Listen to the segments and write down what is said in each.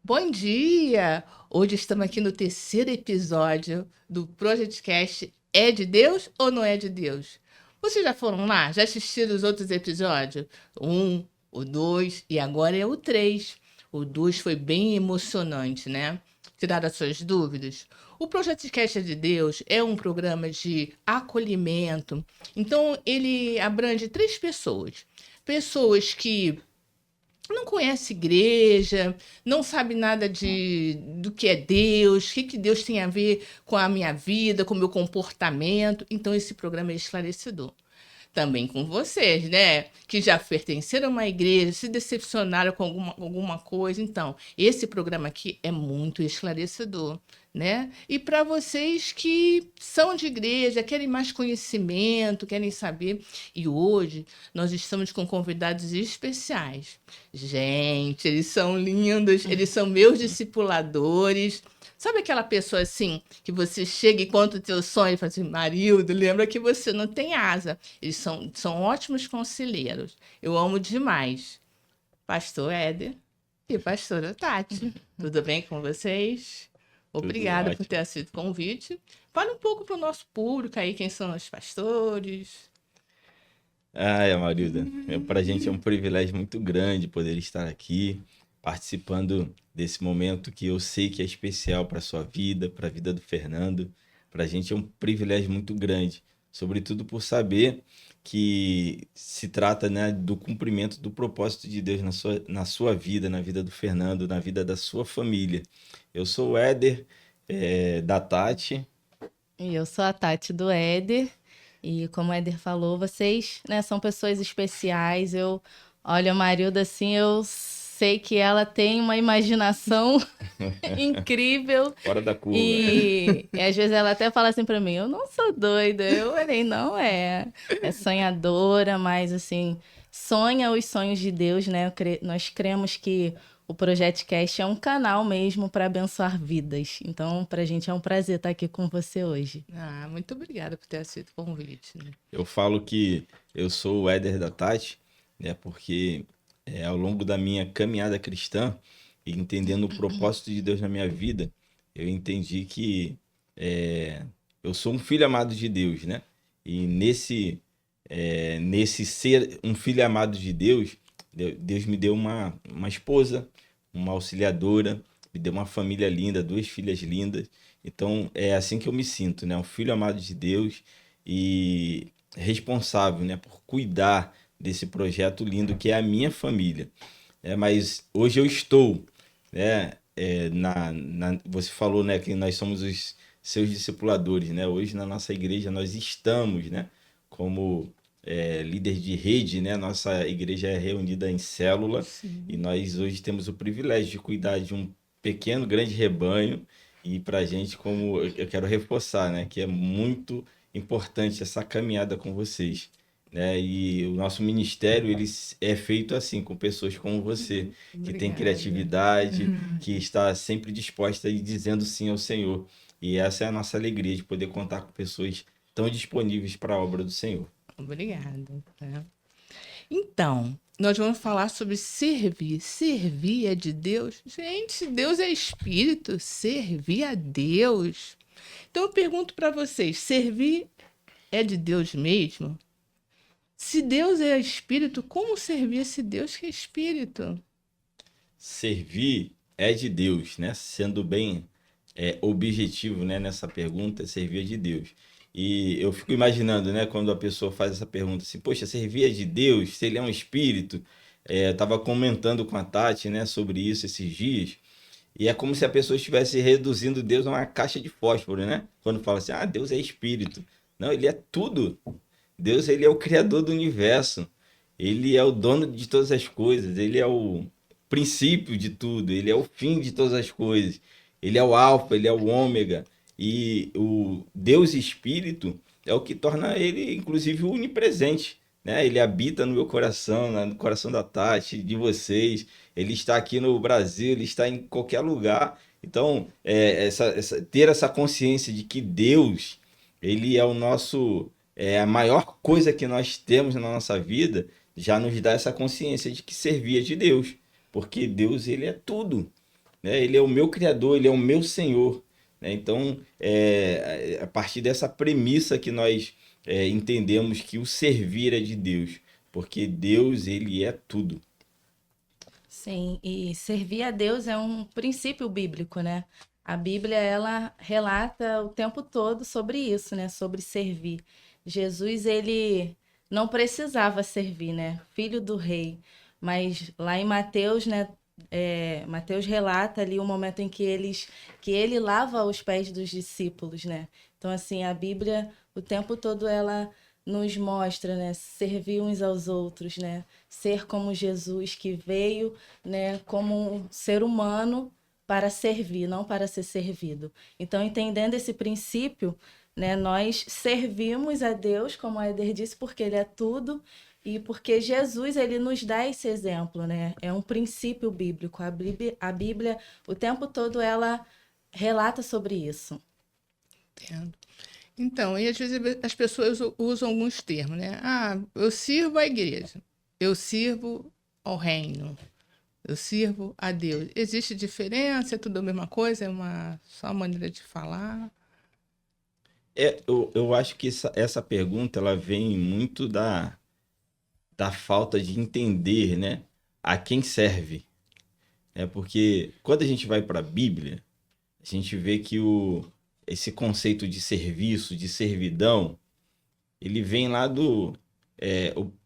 Bom dia! Hoje estamos aqui no terceiro episódio do Projectcast É de Deus ou não é de Deus? Vocês já foram lá? Já assistiram os outros episódios? O dois e agora é o três. O dois foi bem emocionante, né? Tirar as suas dúvidas. O Projectcast É de Deus é um programa de acolhimento. Então, ele abrange três pessoas. Pessoas que não conhece igreja, não sabe nada do que é Deus, o que Deus tem a ver com a minha vida, com o meu comportamento. Então, esse programa é esclarecedor. Também com vocês, né? Que já pertenceram a uma igreja, se decepcionaram com alguma coisa. Então, esse programa aqui é muito esclarecedor, né? E para vocês que são de igreja, querem mais conhecimento, querem saber. E hoje nós estamos com convidados especiais. Gente, eles são lindos, eles são meus discipuladores. Sabe aquela pessoa assim, que você chega e conta o teu sonho e fala assim, Marildo, lembra que você não tem asa. Eles são ótimos conselheiros. Eu amo demais. Pastor Éder e pastora Tati. Tudo bem com vocês? Tudo Obrigada por ter ótimo. aceito o convite. Fala um pouco para o nosso público aí, quem são os pastores. Ai, Amarilda, para a gente é um privilégio muito grande poder estar aqui participando desse momento que eu sei que é especial para a sua vida, para a vida do Fernando. Para a gente é um privilégio muito grande, sobretudo por saber que se trata, né, do cumprimento do propósito de Deus na sua vida, na vida do Fernando, na vida da sua família. Eu sou o Éder, da Tati. E eu sou a Tati do Éder. E como o Éder falou, vocês, né, são pessoas especiais. Eu olho a Marilda assim, eu sei que ela tem uma imaginação incrível. Fora da curva. E às vezes ela até fala assim pra mim, eu não sou doida. Eu falei, não é. É sonhadora, mas assim, sonha os sonhos de Deus, né? Nós cremos que o Projectcast é um canal mesmo para abençoar vidas. Então, pra gente é um prazer estar aqui com você hoje. Ah, muito obrigada por ter aceito o convite, né? Eu falo que eu sou o Éder da Tati, né? Porque ao longo da minha caminhada cristã e entendendo o propósito de Deus na minha vida, eu entendi que é, eu sou um filho amado de Deus, né? E nesse ser um filho amado de Deus, Deus me deu uma esposa, uma auxiliadora, me deu uma família linda, duas filhas lindas. Então é assim que eu me sinto, né? Um filho amado de Deus e responsável, né, por cuidar desse projeto lindo que é a minha família. Mas hoje eu estou, né, você falou, né, que nós somos os seus discipuladores, né? Hoje na nossa igreja nós estamos, né, como líder de rede, né? Nossa igreja é reunida em célula e Sim. nós hoje temos o privilégio de cuidar de um pequeno, grande rebanho. E para a gente, como eu quero reforçar, né, que é muito importante essa caminhada com vocês, né? E o nosso ministério é feito assim, com pessoas como você, que tem Obrigada. criatividade, que está sempre disposta e dizendo sim ao Senhor. E essa é a nossa alegria de poder contar com pessoas tão disponíveis para a obra do Senhor. Obrigada. Tá? Então, nós vamos falar sobre servir. Servir é de Deus? Gente, Deus é espírito. Servir a Deus. Então, eu pergunto para vocês: servir é de Deus mesmo? Se Deus é espírito, como servir esse Deus que é espírito? Servir é de Deus, né? Sendo bem objetivo, né, nessa pergunta, servir é de Deus. E eu fico imaginando, né, quando a pessoa faz essa pergunta assim, poxa, servir é de Deus, se ele é um espírito. Eu estava comentando com a Tati, né, sobre isso esses dias, e é como se a pessoa estivesse reduzindo Deus a uma caixa de fósforo, né? Quando fala assim, ah, Deus é espírito. Não, ele é tudo. Deus, ele é o criador do universo. Ele é o dono de todas as coisas. Ele é o princípio de tudo. Ele é o fim de todas as coisas. Ele é o alfa, ele é o ômega. E o Deus Espírito é o que torna ele, inclusive, onipresente, né? Ele habita no meu coração, no coração da Tati, de vocês. Ele está aqui no Brasil, ele está em qualquer lugar. Então, ter essa consciência de que Deus, ele é o nosso, a maior coisa que nós temos na nossa vida, já nos dá essa consciência de que servir é de Deus, porque Deus, ele é tudo. né? Ele é o meu Criador, ele é o meu Senhor, né? Então, a partir dessa premissa que nós entendemos que o servir é de Deus, porque Deus, ele é tudo. Sim, e servir a Deus é um princípio bíblico, né? A Bíblia, ela relata o tempo todo sobre isso, né? Sobre servir. Jesus, ele não precisava servir, né? Filho do rei. Mas lá em Mateus, né? Mateus relata ali o momento em que ele lava os pés dos discípulos, né? Então, assim, a Bíblia, o tempo todo, ela nos mostra, né? Servir uns aos outros, né? Ser como Jesus que veio, né? Como um ser humano para servir, não para ser servido. Então, entendendo esse princípio, né? Nós servimos a Deus, como a Eder disse, porque Ele é tudo e porque Jesus, ele nos dá esse exemplo, né? É um princípio bíblico. A Bíblia, o tempo todo, ela relata sobre isso. Entendo. Então, e às vezes as pessoas usam alguns termos, né? Ah, eu sirvo à igreja, eu sirvo ao reino, eu sirvo a Deus. Existe diferença? É tudo a mesma coisa? É uma só maneira de falar? Eu acho que essa pergunta ela vem muito da falta de entender, né, a quem serve. Porque quando a gente vai para a Bíblia, a gente vê que esse conceito de serviço, de servidão, ele vem lá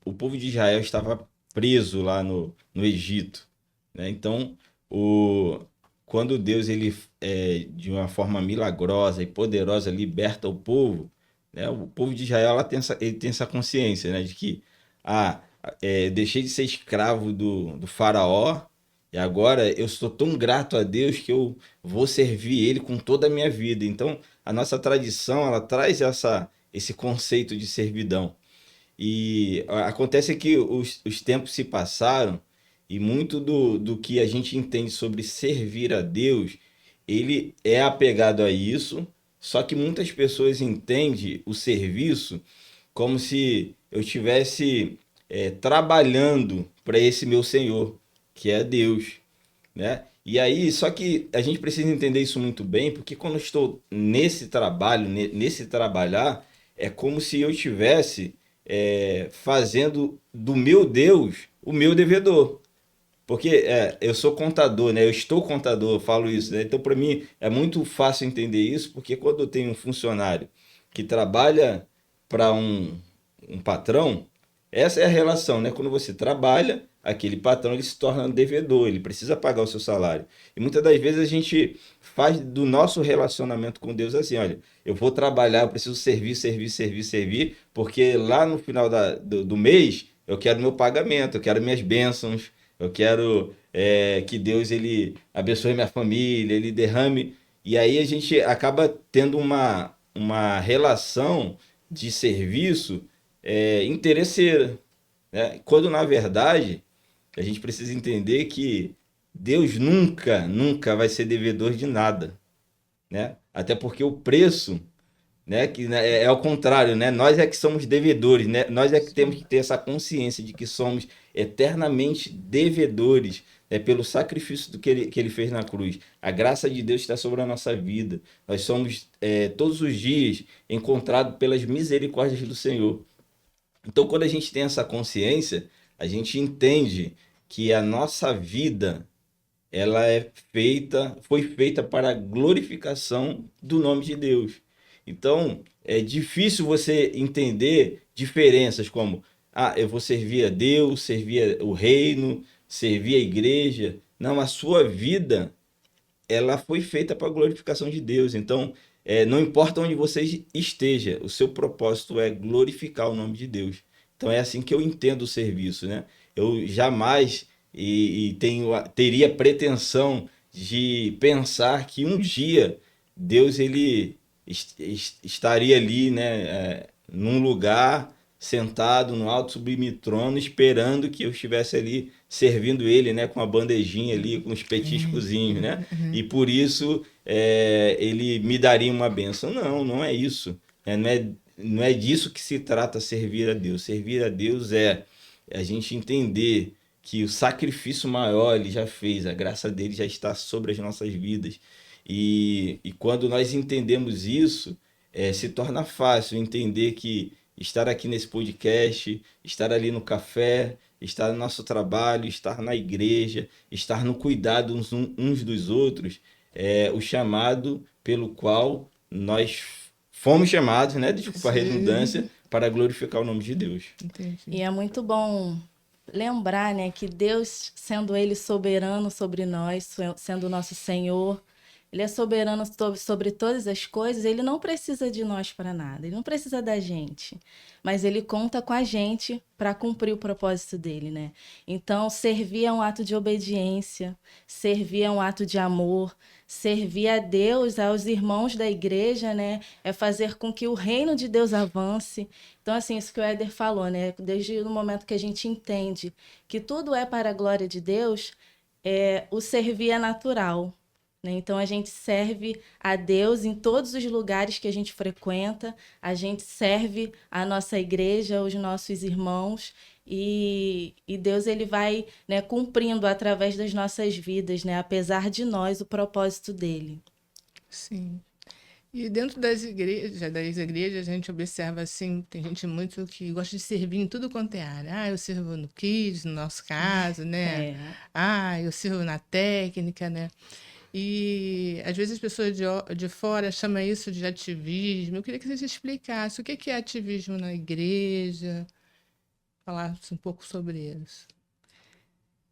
o povo de Israel estava preso lá no Egito, né? Então, quando Deus, de uma forma milagrosa e poderosa, liberta o povo, né? O povo de Israel ele tem essa consciência, né? De que, deixei de ser escravo do faraó, e agora eu sou tão grato a Deus que eu vou servir ele com toda a minha vida. Então, a nossa tradição, ela traz esse conceito de servidão. E acontece que os tempos se passaram e muito do que a gente entende sobre servir a Deus, ele é apegado a isso, só que muitas pessoas entendem o serviço como se eu estivesse trabalhando para esse meu Senhor, que é Deus, né? E aí, só que a gente precisa entender isso muito bem, porque quando eu estou nesse trabalho, nesse trabalhar, é como se eu estivesse fazendo do meu Deus o meu devedor. Porque eu sou contador, né? Eu estou contador, eu falo isso, né? Então, para mim, é muito fácil entender isso, porque quando eu tenho um funcionário que trabalha para um patrão, essa é a relação, né? Quando você trabalha, aquele patrão ele se torna um devedor, ele precisa pagar o seu salário. E muitas das vezes a gente faz do nosso relacionamento com Deus assim, olha, eu vou trabalhar, eu preciso servir, servir, servir, servir, porque lá no final do mês eu quero meu pagamento, eu quero minhas bênçãos, eu quero que Deus ele abençoe minha família, ele derrame. E aí a gente acaba tendo uma relação de serviço interesseira, né? Quando na verdade a gente precisa entender que Deus nunca, nunca vai ser devedor de nada, né? Até porque o preço, né, que né, é ao contrário, né? Nós é que somos devedores, né? Nós é que temos Sim. que ter essa consciência de que somos eternamente devedores, pelo sacrifício que ele fez na cruz. A graça de Deus está sobre a nossa vida. Nós somos todos os dias encontrados pelas misericórdias do Senhor. Então, quando a gente tem essa consciência, a gente entende que a nossa vida ela foi feita para a glorificação do nome de Deus. Então, é difícil você entender diferenças como, eu vou servir a Deus, servir o reino, servir a igreja. Não, a sua vida, ela foi feita para a glorificação de Deus. Então, não importa onde você esteja, o seu propósito é glorificar o nome de Deus. Então, é assim que eu entendo o serviço, né? Eu jamais teria pretensão de pensar que um dia Deus ele estaria ali, né, num lugar sentado no alto sublime trono, esperando que eu estivesse ali servindo ele, né, com a bandejinha ali, com os petiscozinhos, né? E por isso ele me daria uma bênção. Não, não é isso. Não é disso que se trata servir a Deus. Servir a Deus é a gente entender que o sacrifício maior ele já fez, a graça dele já está sobre as nossas vidas. E quando nós entendemos isso, se torna fácil entender que estar aqui nesse podcast, estar ali no café, estar no nosso trabalho, estar na igreja, estar no cuidado uns dos outros, é o chamado pelo qual nós fomos chamados, né? Desculpa a Sim. redundância, para glorificar o nome de Deus. Entendi. E é muito bom lembrar, né, que Deus, sendo Ele soberano sobre nós, sendo o nosso Senhor, Ele é soberano sobre todas as coisas, Ele não precisa de nós para nada, Ele não precisa da gente, mas Ele conta com a gente para cumprir o propósito dele, né? Então, servir é um ato de obediência, servir é um ato de amor, servir a Deus, aos irmãos da igreja, né? É fazer com que o reino de Deus avance. Então, assim, isso que o Éder falou, né? Desde o momento que a gente entende que tudo é para a glória de Deus, o servir é natural, né? Então, a gente serve a Deus em todos os lugares que a gente frequenta, a gente serve a nossa igreja, os nossos irmãos, e Deus ele vai, né, cumprindo através das nossas vidas, né, apesar de nós, o propósito dele. Sim. E dentro das igrejas, a gente observa assim, tem gente muito que gosta de servir em tudo quanto é área. Ah, eu sirvo no Kids, no nosso caso, né? Ah, eu sirvo na técnica, né? E às vezes as pessoas de fora chamam isso de ativismo. Eu queria que você explicasse o que é ativismo na igreja, falasse um pouco sobre isso.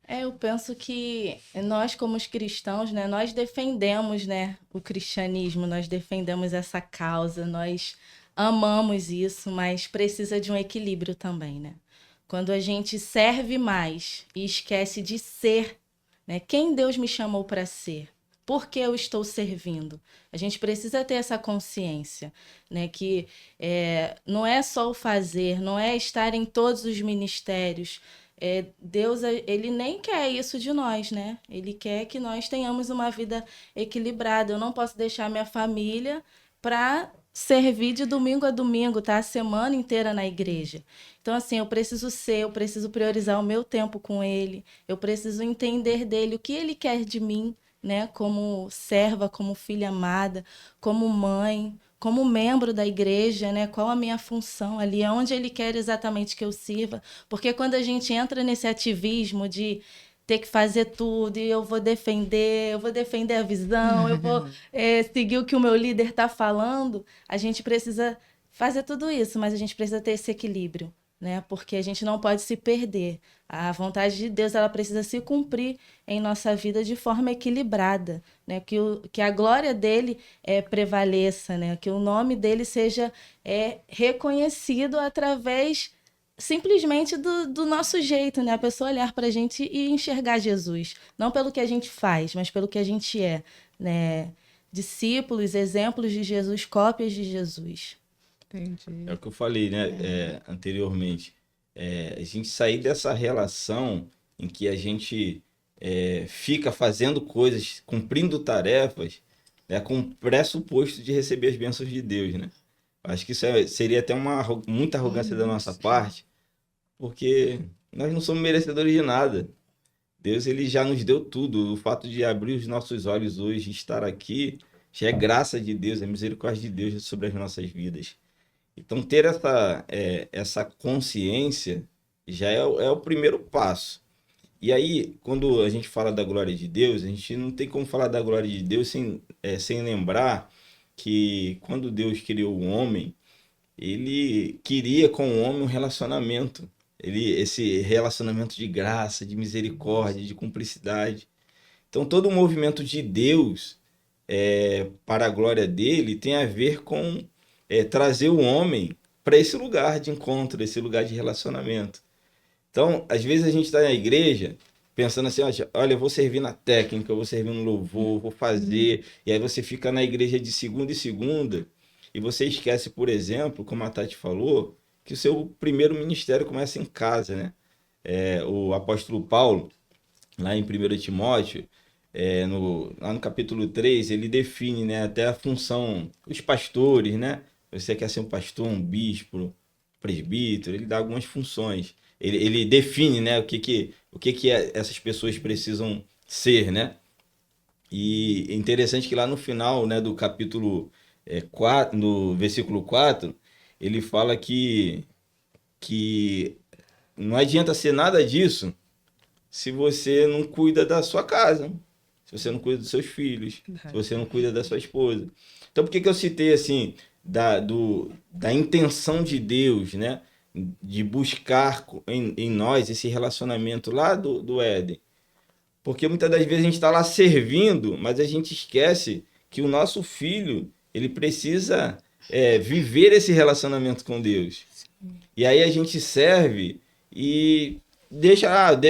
Eu penso que nós, como os cristãos, né, nós defendemos, né, o cristianismo, nós defendemos essa causa, nós amamos isso, mas precisa de um equilíbrio também, né? Quando a gente serve mais e esquece de ser, né, quem Deus me chamou para ser, por que eu estou servindo? A gente precisa ter essa consciência, né, que não é só o fazer, não é estar em todos os ministérios. Deus, ele nem quer isso de nós, né? Ele quer que nós tenhamos uma vida equilibrada. Eu não posso deixar minha família para servir de domingo a domingo, tá? A semana inteira na igreja. Então, assim, eu preciso priorizar o meu tempo com ele, eu preciso entender dele o que ele quer de mim, né? Como serva, como filha amada, como mãe, como membro da igreja, né? Qual a minha função ali, onde ele quer exatamente que eu sirva. Porque quando a gente entra nesse ativismo de ter que fazer tudo, e eu vou defender a visão, eu vou seguir o que o meu líder está falando, a gente precisa fazer tudo isso, mas a gente precisa ter esse equilíbrio, né? Porque a gente não pode se perder. A vontade de Deus, ela precisa se cumprir em nossa vida de forma equilibrada, né? Que a glória dele prevaleça, né? Que o nome dele seja reconhecido através simplesmente do nosso jeito, né? A pessoa olhar para a gente e enxergar Jesus, não pelo que a gente faz, mas pelo que a gente é, né? Discípulos, exemplos de Jesus, cópias de Jesus. Entendi. É o que eu falei, né, anteriormente. A gente sair dessa relação em que a gente fica fazendo coisas, cumprindo tarefas, né, com o pressuposto de receber as bênçãos de Deus, né? Acho que isso seria até muita arrogância da nossa parte, porque nós não somos merecedores de nada. Deus ele já nos deu tudo. O fato de abrir os nossos olhos hoje e estar aqui já é graça de Deus, é misericórdia de Deus sobre as nossas vidas. Então, ter essa consciência já é o primeiro passo. E aí, quando a gente fala da glória de Deus, a gente não tem como falar da glória de Deus sem lembrar que quando Deus criou o homem, ele queria com o homem um relacionamento. Esse relacionamento de graça, de misericórdia, de cumplicidade. Então, todo o movimento de Deus para a glória dele tem a ver com trazer o homem para esse lugar de encontro, esse lugar de relacionamento. Então, às vezes a gente está na igreja pensando assim, olha, eu vou servir na técnica, eu vou servir no louvor, vou fazer, e aí você fica na igreja de segunda em segunda, e você esquece, por exemplo, como a Tati falou, que o seu primeiro ministério começa em casa, né? O apóstolo Paulo, lá em 1 Timóteo, lá no capítulo 3, ele define, né, até a função, os pastores, né? Você quer ser um pastor, um bispo, presbítero, ele dá algumas funções. Ele define, né, o que o que que essas pessoas precisam ser, né? E é interessante que lá no final, né, do capítulo 4, no versículo 4, ele fala que não adianta ser nada disso se você não cuida da sua casa, se você não cuida dos seus filhos, se você não cuida da sua esposa. Então, por que que eu citei assim da intenção de Deus, né? De buscar em nós esse relacionamento lá do Éden? Porque muitas das vezes a gente está lá servindo, mas a gente esquece que o nosso filho ele precisa viver esse relacionamento com Deus. E aí a gente serve e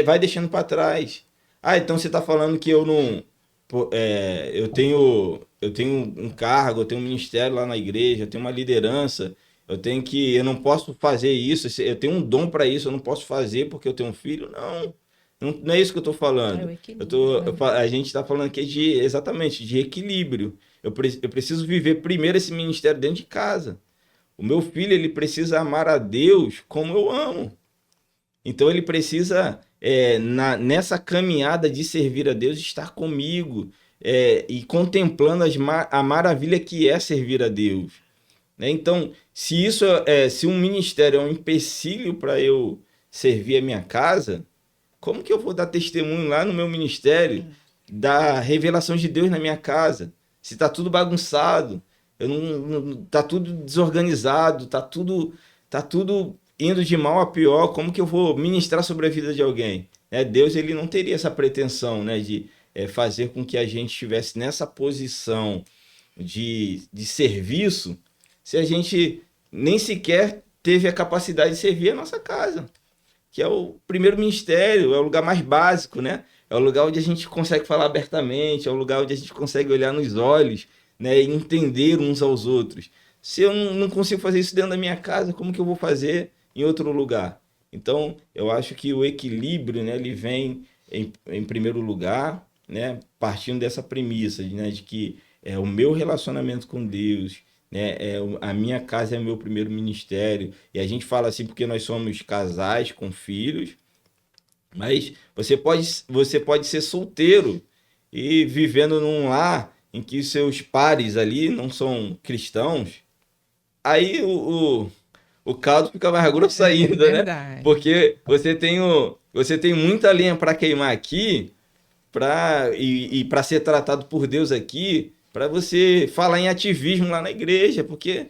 vai deixando para trás. Ah, então você está falando que eu não. Eu tenho um cargo, eu tenho um ministério lá na igreja, eu tenho uma liderança, eu não posso fazer isso, eu tenho um dom para isso, eu não posso fazer porque eu tenho um filho. Não, não é isso que eu estou falando. A gente está falando aqui exatamente de equilíbrio. Eu preciso viver primeiro esse ministério dentro de casa. O meu filho, ele precisa amar a Deus como eu amo. Então, ele precisa, nessa caminhada de servir a Deus, estar comigo e contemplando a maravilha que é servir a Deus. Né? Então, se um ministério é um empecilho para eu servir a minha casa, como que eu vou dar testemunho lá no meu ministério da revelação de Deus na minha casa? Se está tudo bagunçado, tá tudo desorganizado, tá tudo indo de mal a pior, como que eu vou ministrar sobre a vida de alguém? Deus, ele não teria essa pretensão, né, de fazer com que a gente estivesse nessa posição de serviço, se a gente nem sequer teve a capacidade de servir a nossa casa, que é o primeiro ministério, é o lugar mais básico, né? É o lugar onde a gente consegue falar abertamente, é o lugar onde a gente consegue olhar nos olhos, né, e entender uns aos outros. Se eu não consigo fazer isso dentro da minha casa, como que eu vou fazer em outro lugar? Então, eu acho que o equilíbrio, né, ele vem em primeiro lugar, né, partindo dessa premissa, né, de que o meu relacionamento com Deus, né, a minha casa é o meu primeiro ministério. E a gente fala assim porque nós somos casais com filhos, mas você pode ser solteiro e vivendo num lar em que seus pares ali não são cristãos, aí o caldo fica mais grosso ainda, né? Verdade. Porque você tem muita lenha para queimar aqui e para ser tratado por Deus aqui, para você falar em ativismo lá na igreja, porque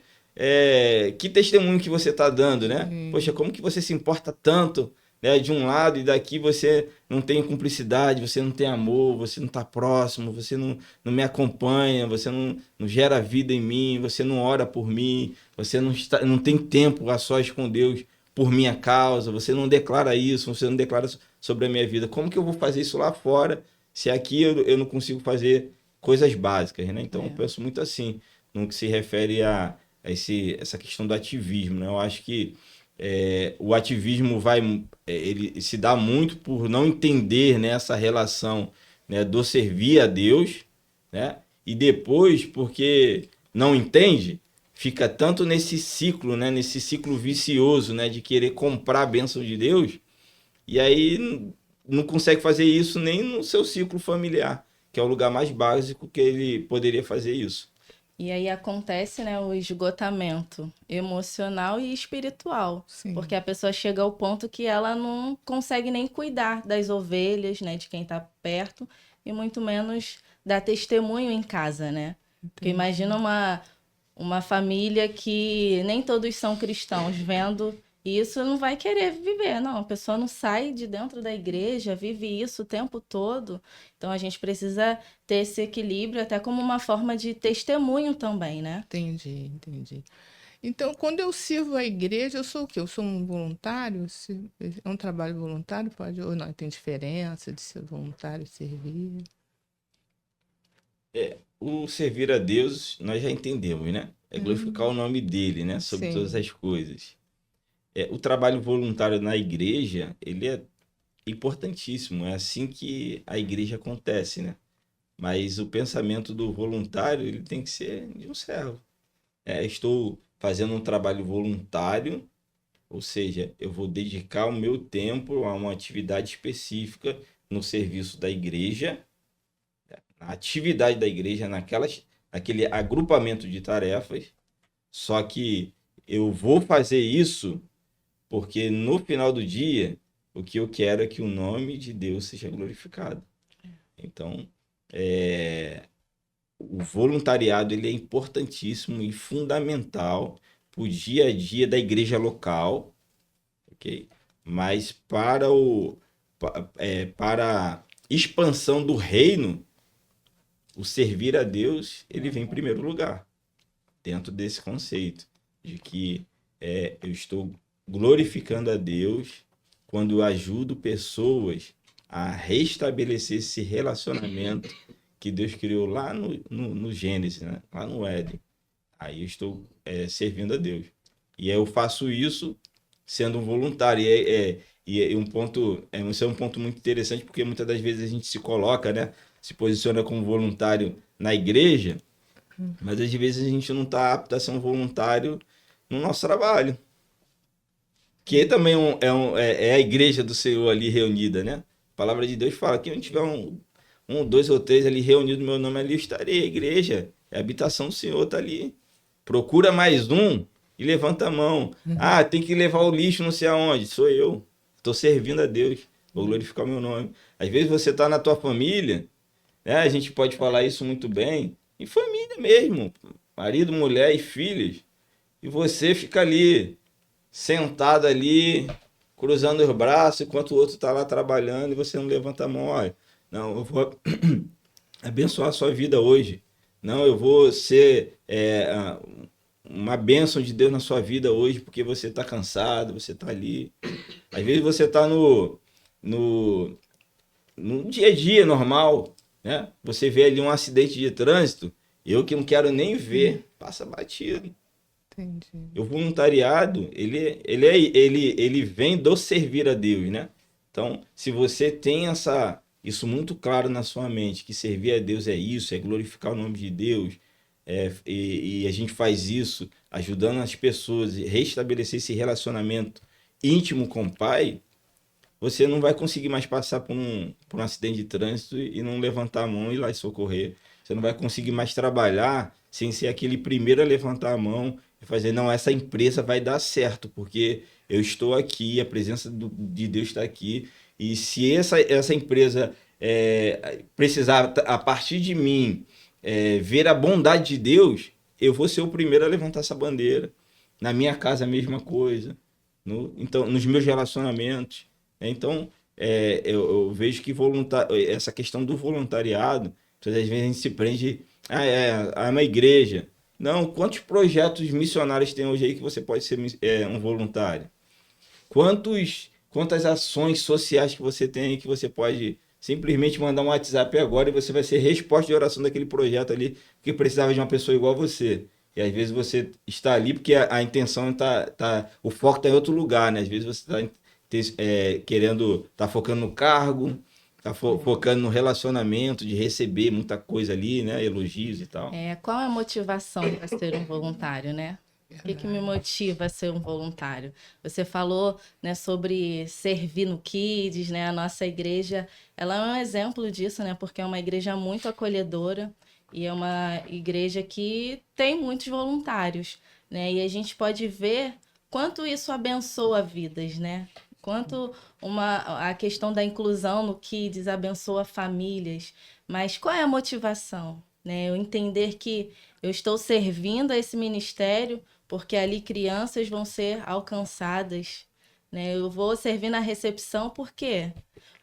que testemunho que você está dando, né? Poxa, como que você se importa tanto, né, de um lado, e daqui você não tem cumplicidade, você não tem amor, você não está próximo, você não me acompanha, você não gera vida em mim, você não ora por mim, você não tem tempo a sós com Deus por minha causa, você não declara isso, você não declara sobre a minha vida. Como que eu vou fazer isso lá fora se aqui eu não consigo fazer coisas básicas, né? Então eu penso muito assim, no que se refere a essa questão do ativismo, né? Eu acho que o ativismo ele se dá muito por não entender, né, essa relação, né, do servir a Deus, né? E depois, porque não entende, fica tanto nesse ciclo, né, nesse ciclo vicioso, né, de querer comprar a bênção de Deus, e aí não consegue fazer isso nem no seu ciclo familiar, que é o lugar mais básico que ele poderia fazer isso. E aí acontece, né, o esgotamento emocional e espiritual. Sim. Porque a pessoa chega ao ponto que ela não consegue nem cuidar das ovelhas, né, de quem está perto, e muito menos dar testemunho em casa, né? Porque imagina uma família que nem todos são cristãos, vendo isso, não vai querer viver, não. A pessoa não sai de dentro da igreja, vive isso o tempo todo. Então, a gente precisa ter esse equilíbrio até como uma forma de testemunho também, né? Entendi. Então, quando eu sirvo a igreja, eu sou o quê? Eu sou um voluntário? É um trabalho voluntário? Pode ou não? Tem diferença de ser voluntário e servir? O servir a Deus, nós já entendemos, né? É glorificar o nome dele, né? Sobre Sim. todas as coisas. O trabalho voluntário na igreja, ele é importantíssimo. É assim que a igreja acontece, né? Mas o pensamento do voluntário, ele tem que ser de um servo. Estou fazendo um trabalho voluntário Ou seja, eu vou dedicar o meu tempo a uma atividade específica no serviço da igreja, na atividade da igreja, naquele agrupamento de tarefas. Só que eu vou fazer isso porque no final do dia, o que eu quero é que o nome de Deus seja glorificado. Então, o voluntariado ele é importantíssimo e fundamental para o dia a dia da igreja local, ok? Mas para a expansão do reino, o servir a Deus, ele vem em primeiro lugar, dentro desse conceito de que eu estou glorificando a Deus quando eu ajudo pessoas a restabelecer esse relacionamento que Deus criou lá no Gênesis, né? Lá no Éden. Aí eu estou servindo a Deus. E eu faço isso sendo um voluntário. E um ponto, esse é um ponto muito interessante, porque muitas das vezes a gente se coloca, né? Se posiciona como voluntário na igreja, mas às vezes a gente não está apto a ser um voluntário no nosso trabalho. Que também é a igreja do Senhor ali reunida, né? A palavra de Deus fala que onde tiver dois ou três ali reunidos no meu nome, ali eu estarei. A igreja, a habitação do Senhor está ali. Procura mais um e levanta a mão. Ah, tem que levar o lixo não sei aonde. Sou eu. Estou servindo a Deus. Vou glorificar o meu nome. Às vezes você está na tua família, né? A gente pode falar isso muito bem. Em família mesmo. Marido, mulher e filhos. E você fica ali, sentado ali, cruzando os braços, enquanto o outro está lá trabalhando e você não levanta a mão. Olha, não, eu vou abençoar a sua vida hoje. Não, eu vou ser uma bênção de Deus na sua vida hoje, porque você está cansado, você está ali. Às vezes você está no dia a dia normal, né? Você vê ali um acidente de trânsito, eu que não quero nem ver, passa batido. Entendi. O voluntariado, ele vem do servir a Deus, né? Então, se você tem isso muito claro na sua mente, que servir a Deus é isso, é glorificar o nome de Deus, e a gente faz isso ajudando as pessoas a restabelecer esse relacionamento íntimo com o Pai, você não vai conseguir mais passar por um acidente de trânsito e não levantar a mão e ir lá e socorrer. Você não vai conseguir mais trabalhar sem ser aquele primeiro a levantar a mão e fazer, não, essa empresa vai dar certo, porque eu estou aqui, a presença de Deus está aqui, e se essa empresa precisar, a partir de mim, ver a bondade de Deus, eu vou ser o primeiro a levantar essa bandeira. Na minha casa, a mesma coisa. Então, nos meus relacionamentos. Então, eu vejo que essa questão do voluntariado, às vezes a gente se prende a uma igreja. Não, quantos projetos missionários tem hoje aí que você pode ser um voluntário? Quantas ações sociais que você tem aí que você pode simplesmente mandar um WhatsApp agora e você vai ser resposta de oração daquele projeto ali, porque precisava de uma pessoa igual a você. E às vezes você está ali porque a intenção o foco está em outro lugar, né? Às vezes você está tá focando no cargo, tá focando no relacionamento, de receber muita coisa ali, né? Elogios e tal. Qual é a motivação para ser um voluntário, né? O que me motiva a ser um voluntário? Você falou, né, sobre servir no Kids, né? A nossa igreja, ela é um exemplo disso, né? Porque é uma igreja muito acolhedora e é uma igreja que tem muitos voluntários, né? E a gente pode ver quanto isso abençoa vidas, né? Quanto a questão da inclusão no Kids abençoa famílias. Mas qual é a motivação? Né? Eu entender que eu estou servindo a esse ministério porque ali crianças vão ser alcançadas. Né? Eu vou servir na recepção por quê?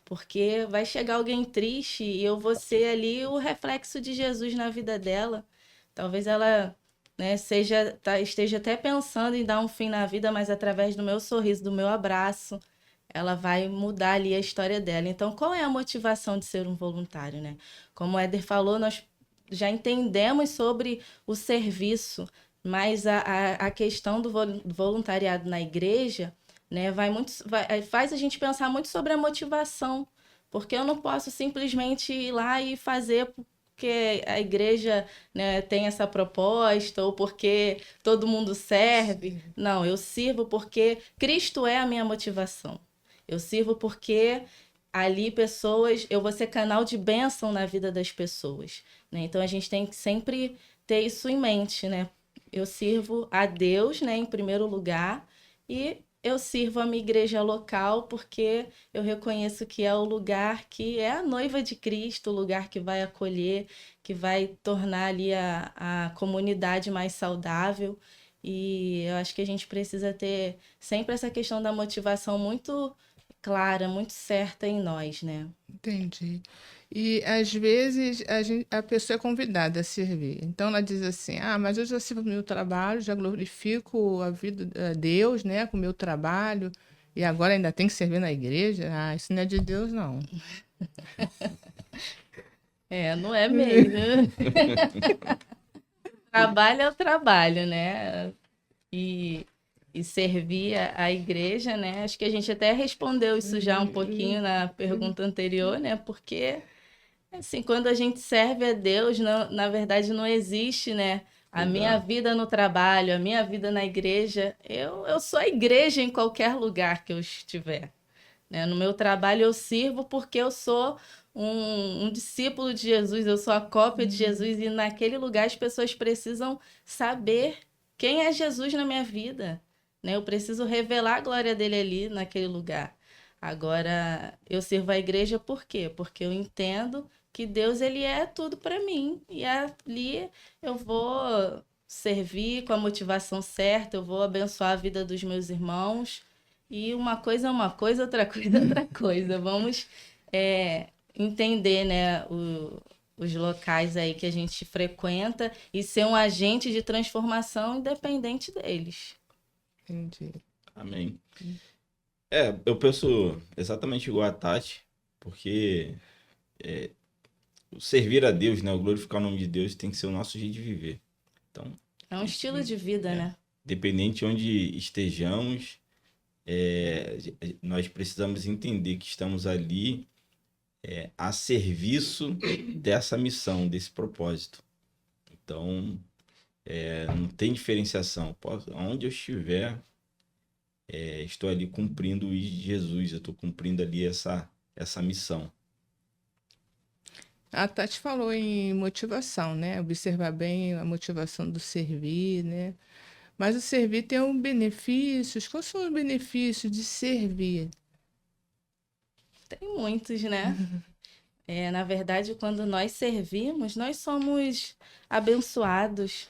Porque vai chegar alguém triste e eu vou ser ali o reflexo de Jesus na vida dela. Talvez ela, né, esteja até pensando em dar um fim na vida, mas através do meu sorriso, do meu abraço, ela vai mudar ali a história dela. Então, qual é a motivação de ser um voluntário, né? Como o Éder falou, nós já entendemos sobre o serviço, mas a questão do voluntariado na igreja, né, faz a gente pensar muito sobre a motivação, porque eu não posso simplesmente ir lá e fazer porque a igreja, né, tem essa proposta ou porque todo mundo serve. Não, eu sirvo porque Cristo é a minha motivação. Eu sirvo porque ali eu vou ser canal de bênção na vida das pessoas, né? Então a gente tem que sempre ter isso em mente, né? Eu sirvo a Deus, né, em primeiro lugar, e eu sirvo a minha igreja local porque eu reconheço que é o lugar que é a noiva de Cristo, o lugar que vai acolher, que vai tornar ali a comunidade mais saudável. E eu acho que a gente precisa ter sempre essa questão da motivação muito clara, muito certa em nós, né? Entendi. E às vezes a pessoa é convidada a servir. Então ela diz assim: Ah, mas eu já sirvo o meu trabalho, já glorifico a vida a Deus, né, com o meu trabalho, e agora ainda tem que servir na igreja? Ah, isso não é de Deus, não. É, não é mesmo. Trabalho é o trabalho, né? E, e servir a igreja, né? Acho que a gente até respondeu isso já um pouquinho na pergunta anterior, né? Porque, assim, quando a gente serve a Deus, na verdade não existe, né? A minha Exato. vida no trabalho, a minha vida na igreja. Eu sou a igreja em qualquer lugar que eu estiver, né? No meu trabalho eu sirvo porque eu sou um discípulo de Jesus, eu sou a cópia de Jesus, e naquele lugar as pessoas precisam saber quem é Jesus na minha vida, né? Eu preciso revelar a glória dele ali naquele lugar. Agora, eu sirvo a igreja por quê? Porque eu entendo que Deus ele é tudo para mim, e ali eu vou servir com a motivação certa, eu vou abençoar a vida dos meus irmãos. E uma coisa é uma coisa, outra coisa é outra coisa. Vamos entender, né, os locais aí que a gente frequenta e ser um agente de transformação independente deles. Entendi. Amém. Eu penso exatamente igual a Tati, porque o servir a Deus, né, o glorificar o nome de Deus tem que ser o nosso jeito de viver. Então, É um estilo de vida, né? independente de onde estejamos, nós precisamos entender que estamos ali a serviço dessa missão, desse propósito. Então, não tem diferenciação. Onde eu estiver, estou ali cumprindo o I de Jesus, eu estou cumprindo ali essa missão. A Tati falou em motivação, né? Observar bem a motivação do servir, né? Mas o servir tem um benefícios. Quais são os benefícios de servir? Tem muitos, né? Na verdade, quando nós servimos, nós somos abençoados,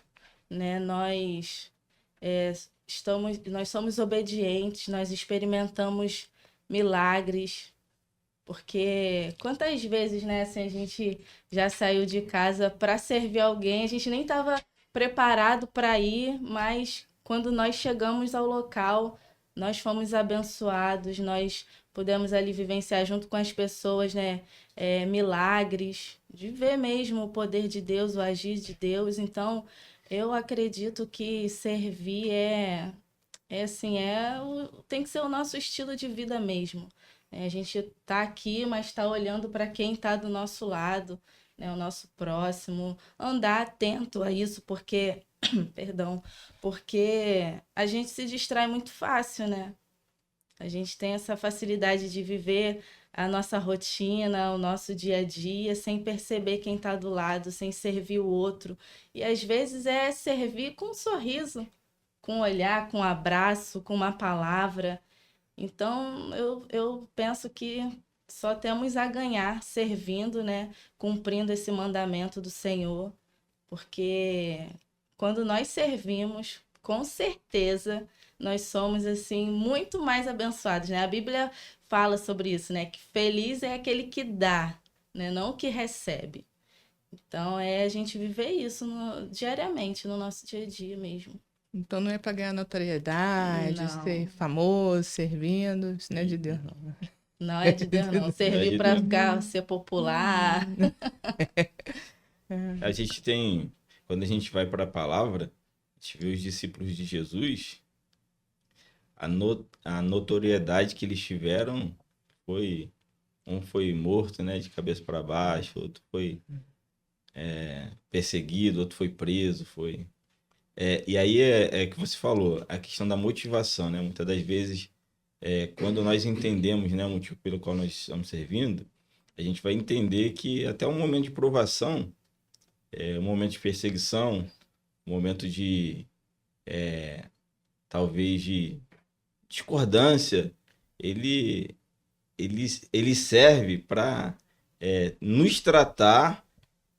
né? Nós somos obedientes, nós experimentamos milagres, porque quantas vezes, né, assim, a gente já saiu de casa para servir alguém, a gente nem estava preparado para ir, mas quando nós chegamos ao local, nós fomos abençoados, nós pudemos ali vivenciar junto com as pessoas, né, milagres, de ver mesmo o poder de Deus, o agir de Deus. Então, eu acredito que servir tem que ser o nosso estilo de vida mesmo. A gente tá aqui, mas está olhando para quem está do nosso lado, né, o nosso próximo. Andar atento a isso, porque, perdão, porque a gente se distrai muito fácil, né? A gente tem essa facilidade de viver a nossa rotina, o nosso dia a dia, sem perceber quem está do lado, sem servir o outro. E às vezes é servir com um sorriso, com um olhar, com um abraço, com uma palavra. Então, eu penso que só temos a ganhar servindo, né? Cumprindo esse mandamento do Senhor, porque quando nós servimos, com certeza, nós somos, assim, muito mais abençoados, né? A Bíblia fala sobre isso, né? Que feliz é aquele que dá, né? Não o que recebe. Então, é a gente viver isso diariamente, no nosso dia a dia mesmo. Então não é para ganhar notoriedade, Não. ser famoso, servindo. Isso não é de Deus, não. Não é de Deus, não. Servir de para Deus. ser popular. A gente tem, quando a gente vai para a palavra, a gente vê os discípulos de Jesus, a notoriedade que eles tiveram um foi morto, né, de cabeça para baixo, outro foi perseguido, outro foi preso, foi... e aí é que você falou, a questão da motivação, né? Muitas das vezes, quando nós entendemos, né, o motivo pelo qual nós estamos servindo, a gente vai entender que até um momento de provação, um momento de perseguição, um momento de, talvez, de discordância, ele, ele serve para nos tratar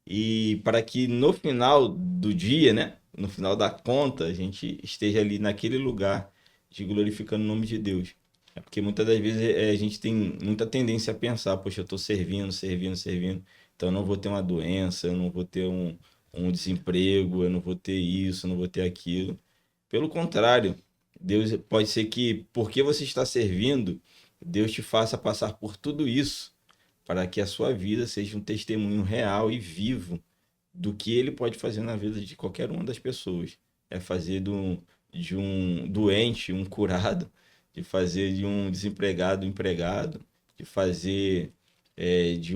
e para que no final do dia, né, no final da conta, a gente esteja ali naquele lugar de glorificando o nome de Deus. É porque muitas das vezes a gente tem muita tendência a pensar, poxa, eu estou servindo, servindo, servindo, então eu não vou ter uma doença, eu não vou ter um desemprego, eu não vou ter isso, eu não vou ter aquilo. Pelo contrário, Deus pode ser que, porque você está servindo, Deus te faça passar por tudo isso para que a sua vida seja um testemunho real e vivo do que ele pode fazer na vida de qualquer uma das pessoas. É fazer de um doente um curado, de fazer de um desempregado um empregado, de fazer de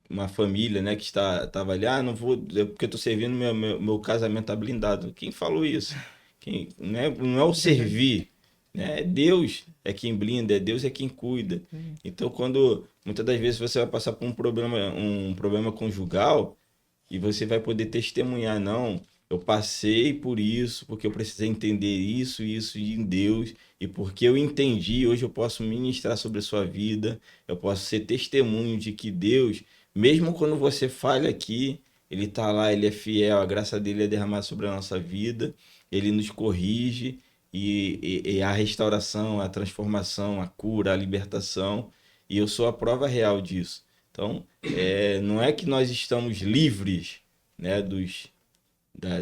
uma família, né, que estava ali, não vou, porque eu estou servindo, meu casamento está blindado. Quem falou isso? Não é o servir, né? É Deus é quem blinda, é Deus é quem cuida. Então, quando muitas das vezes você vai passar por um problema conjugal e você vai poder testemunhar, não, eu passei por isso, porque eu precisei entender isso em Deus, e porque eu entendi, hoje eu posso ministrar sobre a sua vida, eu posso ser testemunho de que Deus, mesmo quando você falha aqui, ele está lá, ele é fiel, a graça dele é derramada sobre a nossa vida, ele nos corrige, e a restauração, a transformação, a cura, a libertação, e eu sou a prova real disso. Então, não é que nós estamos livres, né,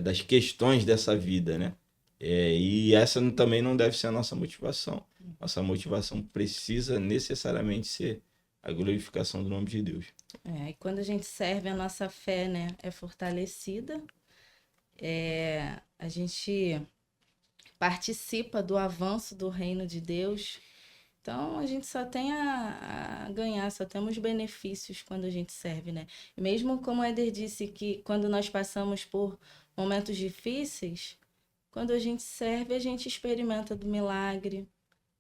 das questões dessa vida, né? E essa também não deve ser a nossa motivação. Nossa motivação precisa necessariamente ser a glorificação do nome de Deus. E quando a gente serve, a nossa fé, né, é fortalecida. A gente participa do avanço do reino de Deus. Então, a gente só tem a ganhar, só temos benefícios quando a gente serve, né? E mesmo como o Éder disse, que quando nós passamos por momentos difíceis, quando a gente serve, a gente experimenta do milagre,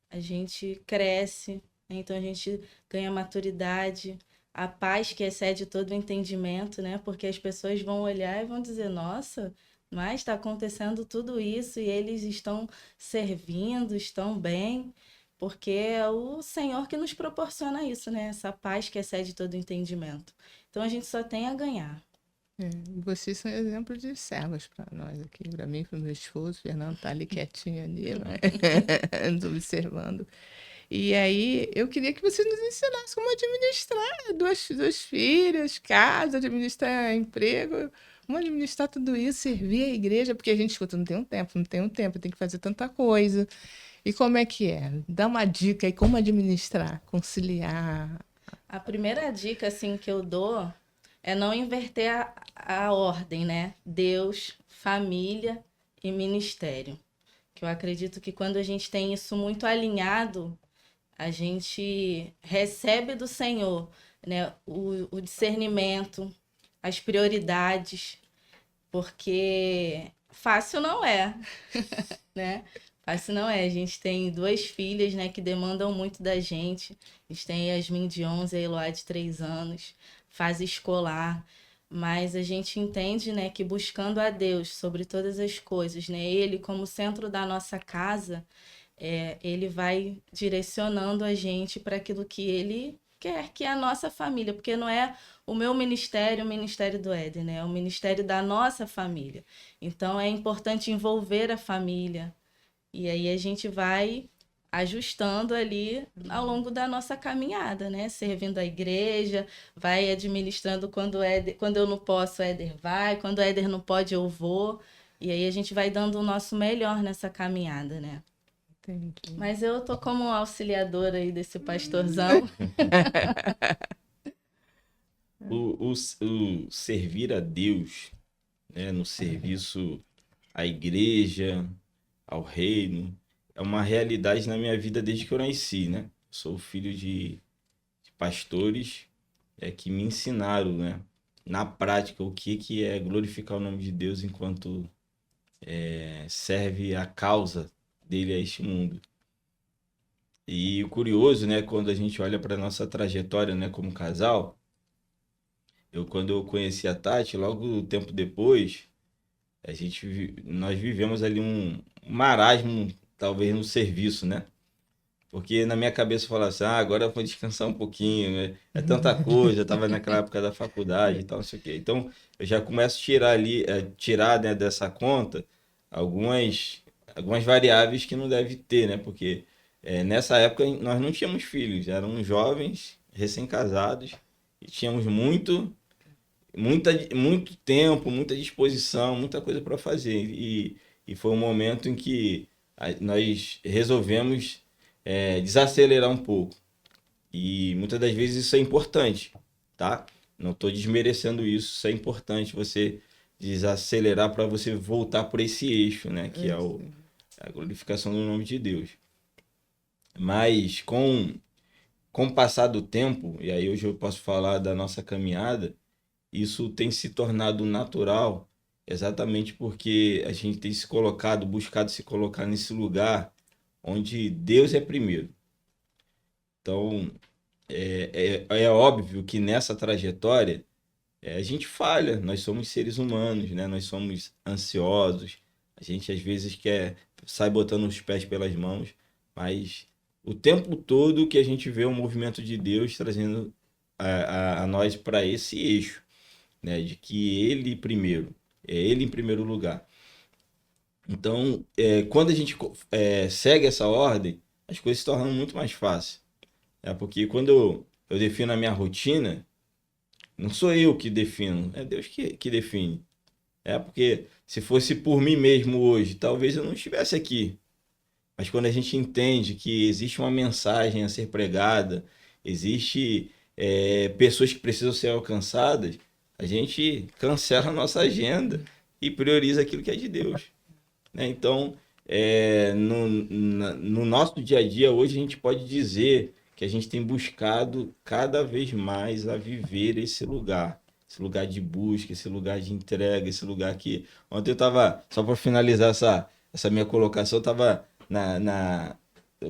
a gente cresce, né? Então a gente ganha maturidade, a paz que excede todo o entendimento, né? Porque as pessoas vão olhar e vão dizer, nossa, mas está acontecendo tudo isso e eles estão servindo, estão bem, porque é o Senhor que nos proporciona isso, né? Essa paz que excede todo o entendimento. Então a gente só tem a ganhar. E vocês são exemplo de servos para nós aqui, para mim, para o meu esposo. O Fernando tá ali quietinho ali, nos observando. E aí, eu queria que vocês nos ensinassem como administrar dois filhos, casa, administrar emprego, como administrar tudo isso, servir a igreja, porque a gente escuta, não tem um tempo, tem que fazer tanta coisa. E como é que é? Dá uma dica aí, como administrar, conciliar. A primeira dica, assim, que eu dou é não inverter a ordem, né? Deus, família e ministério. Que eu acredito que quando a gente tem isso muito alinhado, a gente recebe do Senhor, né, o discernimento, as prioridades, porque fácil não é, né? Fácil não é. A gente tem 2 filhas, né, que demandam muito da gente. A gente tem a Yasmin de 11 e a Eloá de 3 anos, fase escolar. Mas a gente entende, né, que buscando a Deus sobre todas as coisas, né, Ele como centro da nossa casa, ele vai direcionando a gente para aquilo que Ele quer, que é a nossa família, porque não é o meu ministério, o ministério do Éder, né, é o ministério da nossa família. Então é importante envolver a família, e aí a gente vai ajustando ali ao longo da nossa caminhada, né? Servindo a igreja, vai administrando quando eu não posso, o Éder vai, quando o Éder não pode, eu vou. E aí a gente vai dando o nosso melhor nessa caminhada, né? Entendi. Mas eu tô como auxiliadora aí desse pastorzão. O servir a Deus, né, no serviço à igreja, ao reino, é uma realidade na minha vida desde que eu nasci, né? Sou filho de pastores que me ensinaram, né, na prática, o que é glorificar o nome de Deus enquanto serve a causa dele a este mundo. E o curioso, né, quando a gente olha para nossa trajetória, né, como casal, quando eu conheci a Tati, logo tempo depois, nós vivemos ali um marasmo, talvez no serviço, né? Porque na minha cabeça eu falava assim, agora eu vou descansar um pouquinho, né? É tanta coisa, eu tava naquela época da faculdade e tal, não sei o quê. Então, eu já começo a tirar ali, tirar, né, dessa conta algumas, algumas variáveis que não deve ter, né? Porque nessa época nós não tínhamos filhos, éramos jovens, recém-casados, e tínhamos muito tempo, muita disposição, muita coisa para fazer. E foi um momento em que nós resolvemos desacelerar um pouco. E muitas das vezes isso é importante, tá? Não estou desmerecendo isso, isso é importante você desacelerar para você voltar por esse eixo, né? Que é a glorificação do nome de Deus. Mas com o passar do tempo, e aí hoje eu posso falar da nossa caminhada, isso tem se tornado natural exatamente porque a gente tem se colocado, buscado se colocar nesse lugar onde Deus é primeiro. Então, é óbvio que nessa trajetória a gente falha, nós somos seres humanos, né? Nós somos ansiosos, a gente às vezes sai botando os pés pelas mãos, mas o tempo todo que a gente vê o movimento de Deus trazendo a nós para esse eixo, né, de que ele primeiro, é ele em primeiro lugar. Então, quando a gente segue essa ordem, as coisas se tornam muito mais fáceis. Porque quando eu defino a minha rotina, não sou eu que defino, é Deus que define. Porque se fosse por mim mesmo hoje, talvez eu não estivesse aqui. Mas quando a gente entende que existe uma mensagem a ser pregada, existe pessoas que precisam ser alcançadas, a gente cancela a nossa agenda e prioriza aquilo que é de Deus, né? Então, no nosso dia a dia, hoje, a gente pode dizer que a gente tem buscado cada vez mais a viver esse lugar de busca, esse lugar de entrega, esse lugar que... Ontem eu estava, só para finalizar essa minha colocação, eu estava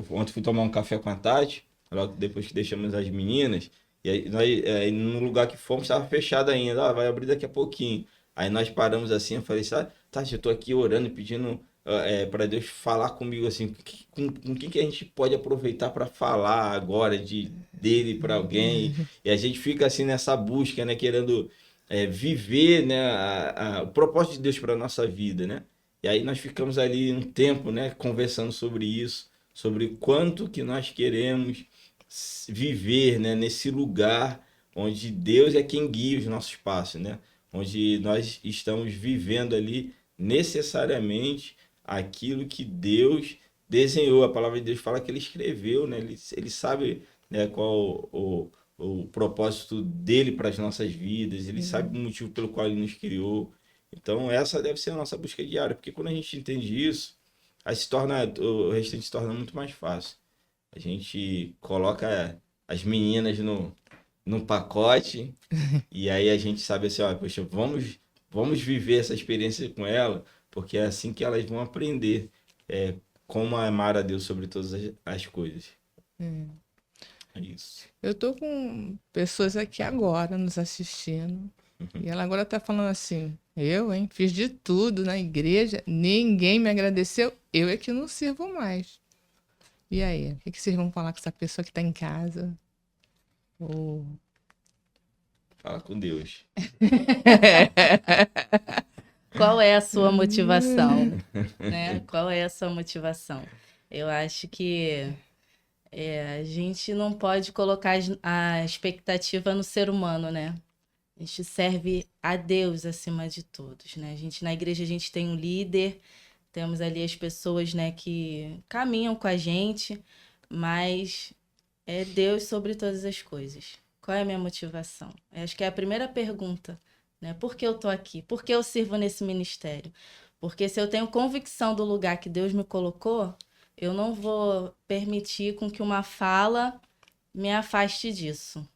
ontem fui tomar um café com a Tati, logo depois que deixamos as meninas, e aí no lugar que fomos estava fechado ainda, vai abrir daqui a pouquinho. Aí nós paramos assim, eu falei, sabe, Tati, eu tô aqui orando e pedindo para Deus falar comigo assim, com quem que a gente pode aproveitar para falar agora dele para alguém, e a gente fica assim nessa busca, né, querendo viver, né, o propósito de Deus para nossa vida, né? E aí nós ficamos ali um tempo, né, conversando sobre isso, sobre o quanto que nós queremos viver, né, nesse lugar onde Deus é quem guia os nossos passos, né? Onde nós estamos vivendo ali necessariamente aquilo que Deus desenhou. A palavra de Deus fala que ele escreveu, né? Ele sabe, né, qual o propósito dele para as nossas vidas, ele sabe o motivo pelo qual ele nos criou. Então, essa deve ser a nossa busca diária, porque quando a gente entende isso, aí o restante se torna muito mais fácil. A gente coloca as meninas no pacote e aí a gente sabe assim, ó, poxa, vamos viver essa experiência com ela, porque é assim que elas vão aprender como amar a Deus sobre todas as coisas. É isso. Eu tô com pessoas aqui agora nos assistindo. E ela agora tá falando assim: eu, hein, fiz de tudo na igreja, ninguém me agradeceu, eu é que não sirvo mais. E aí, o que vocês vão falar com essa pessoa que tá em casa? Ou... Fala com Deus. Qual é a sua motivação? Né? Qual é a sua motivação? Eu acho que a gente não pode colocar a expectativa no ser humano, né? A gente serve a Deus acima de todos, né? Na igreja a gente tem um líder, temos ali as pessoas, né, que caminham com a gente, mas é Deus sobre todas as coisas. Qual é a minha motivação? Eu acho que é a primeira pergunta, né? Por que eu tô aqui? Por que eu sirvo nesse ministério? Porque se eu tenho convicção do lugar que Deus me colocou, eu não vou permitir com que uma fala me afaste disso.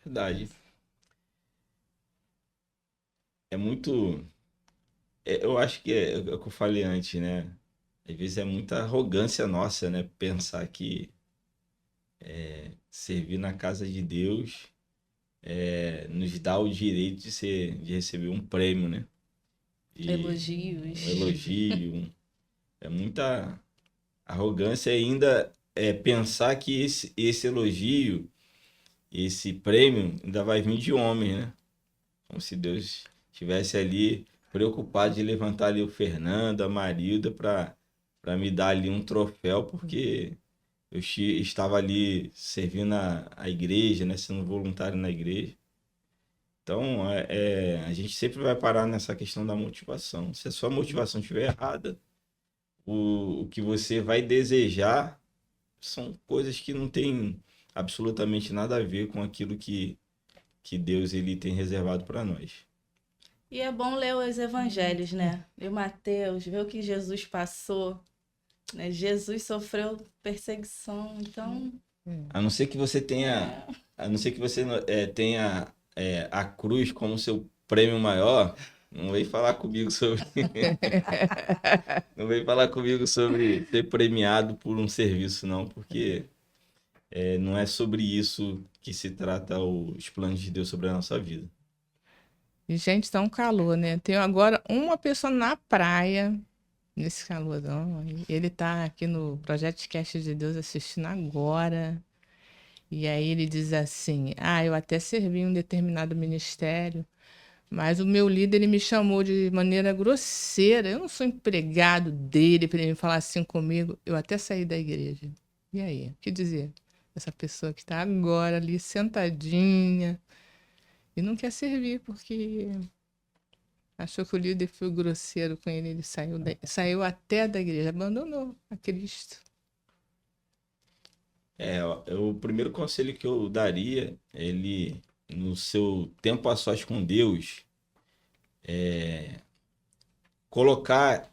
Verdade. É muito. Eu acho que é o que eu falei antes, né? Às vezes é muita arrogância nossa, né? Pensar que servir na casa de Deus nos dá o direito de receber um prêmio, né? E um Elogios. elogio. É muita arrogância ainda pensar que esse elogio, esse prêmio, ainda vai vir de homem, né? Como se Deus estivesse ali preocupado de levantar ali o Fernando, a Marilda, para me dar ali um troféu, porque estava ali servindo a igreja, né? Sendo voluntário na igreja. Então, a gente sempre vai parar nessa questão da motivação. Se a sua motivação estiver errada, o que você vai desejar são coisas que não têm absolutamente nada a ver com aquilo que Deus ele tem reservado para nós. E é bom ler os evangelhos, né? Ler Mateus, ver o que Jesus passou, né? Jesus sofreu perseguição, então... A não ser que você tenha, a não ser que você tenha a cruz como seu prêmio maior, não vem falar comigo sobre, não vem falar comigo sobre ser premiado por um serviço, não, porque não é sobre isso que se trata os planos de Deus sobre a nossa vida. E, gente, tá um calor, né? Tenho agora uma pessoa na praia, nesse calorzão. E ele tá aqui no Projeto Cast de Deus assistindo agora. E aí ele diz assim: Ah, eu até servi em um determinado ministério, mas o meu líder ele me chamou de maneira grosseira. Eu não sou empregado dele para ele falar assim comigo. Eu até saí da igreja. E aí? O que dizer? Essa pessoa que está agora ali sentadinha e não quer servir porque achou que o líder foi grosseiro com ele. Ele saiu até da igreja, abandonou a Cristo. O primeiro conselho que eu daria, ele, no seu tempo a sós com Deus, colocar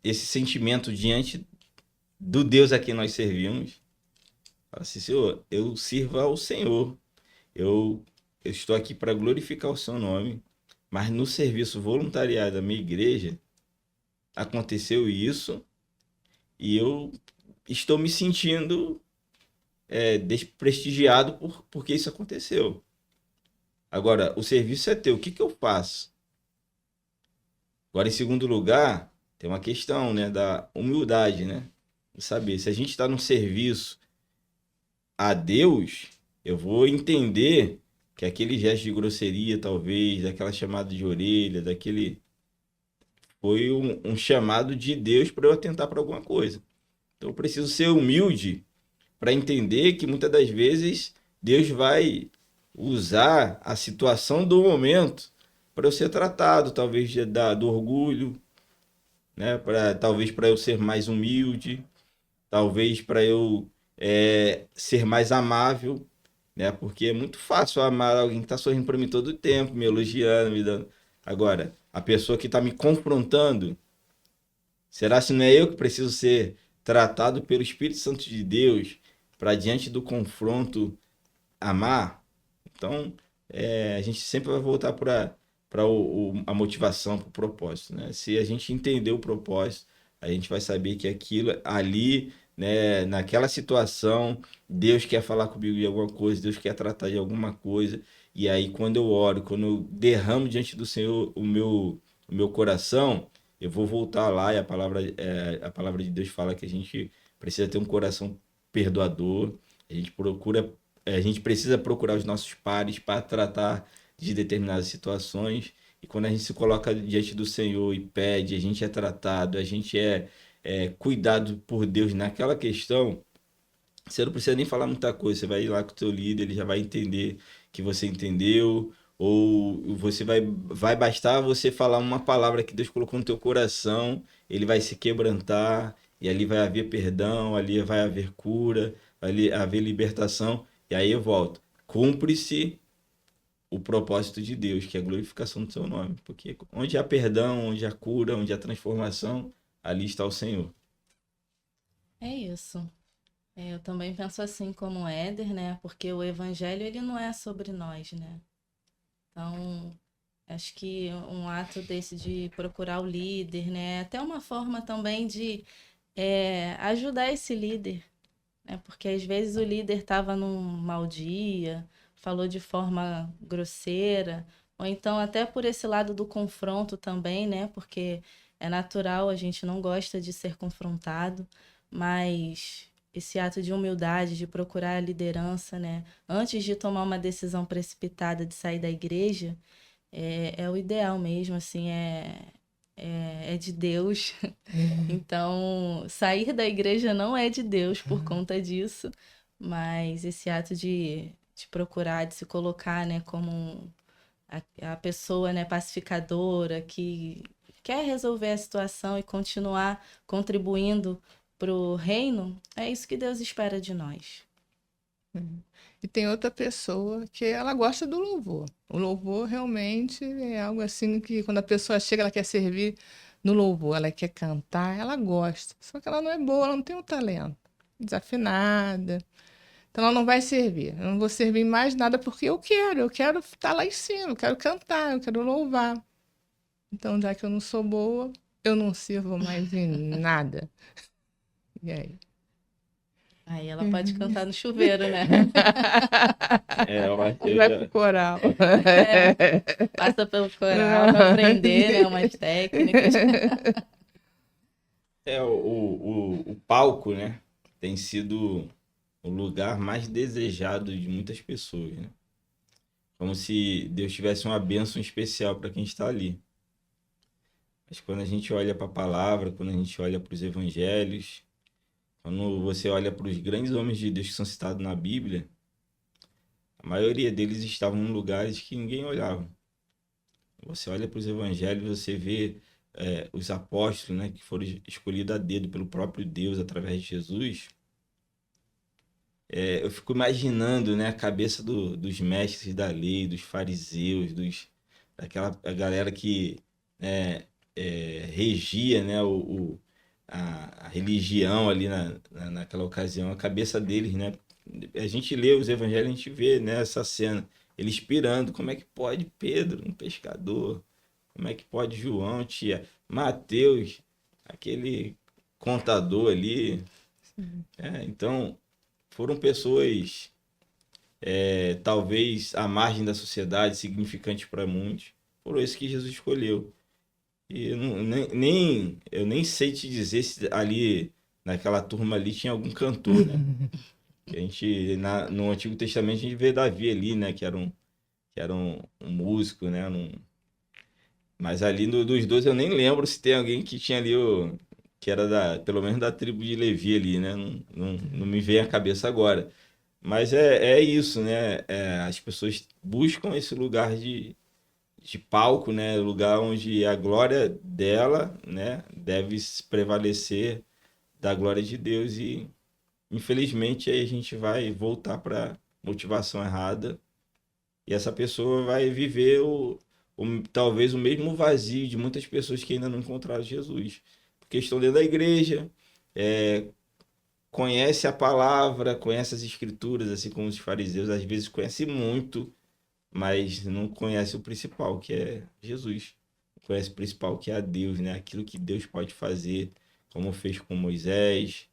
esse sentimento diante do Deus a quem nós servimos. Fala assim, Senhor, eu sirvo ao Senhor. Eu, eu estou aqui para glorificar o seu nome, mas no serviço voluntariado da minha igreja aconteceu isso e eu estou me sentindo desprestigiado porque isso aconteceu. Agora, o serviço é teu, o que que eu faço? Agora, em segundo lugar, tem uma questão, né, da humildade, né? De saber, se a gente está no serviço a Deus, eu vou entender que aquele gesto de grosseria, talvez, daquela chamada de orelha, foi um chamado de Deus para eu atentar para alguma coisa. Então, eu preciso ser humilde para entender que muitas das vezes Deus vai usar a situação do momento para eu ser tratado, talvez do orgulho, né? Talvez para eu ser mais humilde, talvez para eu ser mais amável, né? Porque é muito fácil amar alguém que está sorrindo para mim todo o tempo, me elogiando, me dando. Agora, a pessoa que está me confrontando, será se não é eu que preciso ser tratado pelo Espírito Santo de Deus para diante do confronto amar? Então, a gente sempre vai voltar para a motivação, para o propósito, né? Se a gente entender o propósito, a gente vai saber que aquilo ali, né, naquela situação, Deus quer falar comigo de alguma coisa, Deus quer tratar de alguma coisa. E aí, quando eu oro, quando eu derramo diante do Senhor o meu coração, eu vou voltar lá e a palavra de Deus fala que a gente precisa ter um coração perdoador. A gente precisa procurar os nossos pares para tratar de determinadas situações. E quando a gente se coloca diante do Senhor e pede, a gente é tratado, a gente é cuidado por Deus naquela questão. Você não precisa nem falar muita coisa. Você vai ir lá com o teu líder, ele já vai entender que você entendeu. Ou vai bastar você falar uma palavra que Deus colocou no teu coração, ele vai se quebrantar, e ali vai haver perdão, ali vai haver cura, vai haver libertação. E aí eu volto. Cumpre-se o propósito de Deus, que é a glorificação do seu nome. Porque onde há perdão, onde há cura, onde há transformação, ali está o Senhor. É isso. Eu também penso assim como o Éder, né? Porque o evangelho, ele não é sobre nós, né? Então, acho que um ato desse de procurar o líder, né? É até uma forma também de ajudar esse líder, né? Porque às vezes o líder estava num mau dia, falou de forma grosseira, ou então até por esse lado do confronto também, né? Porque é natural, a gente não gosta de ser confrontado, mas esse ato de humildade, de procurar a liderança, né? Antes de tomar uma decisão precipitada de sair da igreja, é o ideal mesmo, assim, é de Deus. Então, sair da igreja não é de Deus por conta disso, mas esse ato de procurar, de se colocar, né, como a pessoa, né, pacificadora, que quer resolver a situação e continuar contribuindo para o reino, é isso que Deus espera de nós. E tem outra pessoa que ela gosta do louvor. O louvor realmente é algo assim que quando a pessoa chega, ela quer servir no louvor, ela quer cantar, ela gosta. Só que ela não é boa, ela não tem o talento. Desafinada. Então ela não vai servir. Eu não vou servir mais nada porque eu quero estar lá em cima, eu quero cantar, eu quero louvar. Então, já que eu não sou boa, eu não sirvo mais em nada. E aí? Aí ela pode cantar no chuveiro, né? Eu acho que eu Vai pro já... coral. Passa pelo coral para aprender, né, umas técnicas. O palco, né? Tem sido o lugar mais desejado de muitas pessoas, né? Como se Deus tivesse uma bênção especial para quem está ali. Mas quando a gente olha para a palavra, quando a gente olha para os evangelhos, quando você olha para os grandes homens de Deus que são citados na Bíblia, a maioria deles estavam em lugares que ninguém olhava. Você olha para os evangelhos, você vê os apóstolos, né, que foram escolhidos a dedo pelo próprio Deus através de Jesus. Eu fico imaginando, né, a cabeça dos mestres da lei, dos fariseus, daquela a galera que regia, né, a religião ali naquela ocasião, a cabeça deles, né? A gente lê os evangelhos, a gente vê, né, essa cena, eles pirando, como é que pode Pedro, um pescador? Como é que pode João, tia? Mateus, aquele contador ali. Então, foram pessoas, talvez à margem da sociedade, significantes para muitos. Foram esses que Jesus escolheu. E eu nem sei te dizer se ali, naquela turma ali, tinha algum cantor, né? A gente, no Antigo Testamento, a gente vê Davi ali, né? Que era um músico, né? Mas ali dos dois eu nem lembro se tem alguém que tinha ali que era pelo menos da tribo de Levi ali, né? Não me vem à cabeça agora. Mas é isso, né? As pessoas buscam esse lugar de palco, né? Lugar onde a glória dela, né, deve prevalecer da glória de Deus e infelizmente aí a gente vai voltar para motivação errada e essa pessoa vai viver talvez o mesmo vazio de muitas pessoas que ainda não encontraram Jesus, porque estão dentro da igreja, é, conhece a palavra, conhece as escrituras, assim como os fariseus, às vezes conhece muito, mas não conhece o principal, que é Jesus. Não conhece o principal, que é a Deus, né? Aquilo que Deus pode fazer, como fez com Moisés,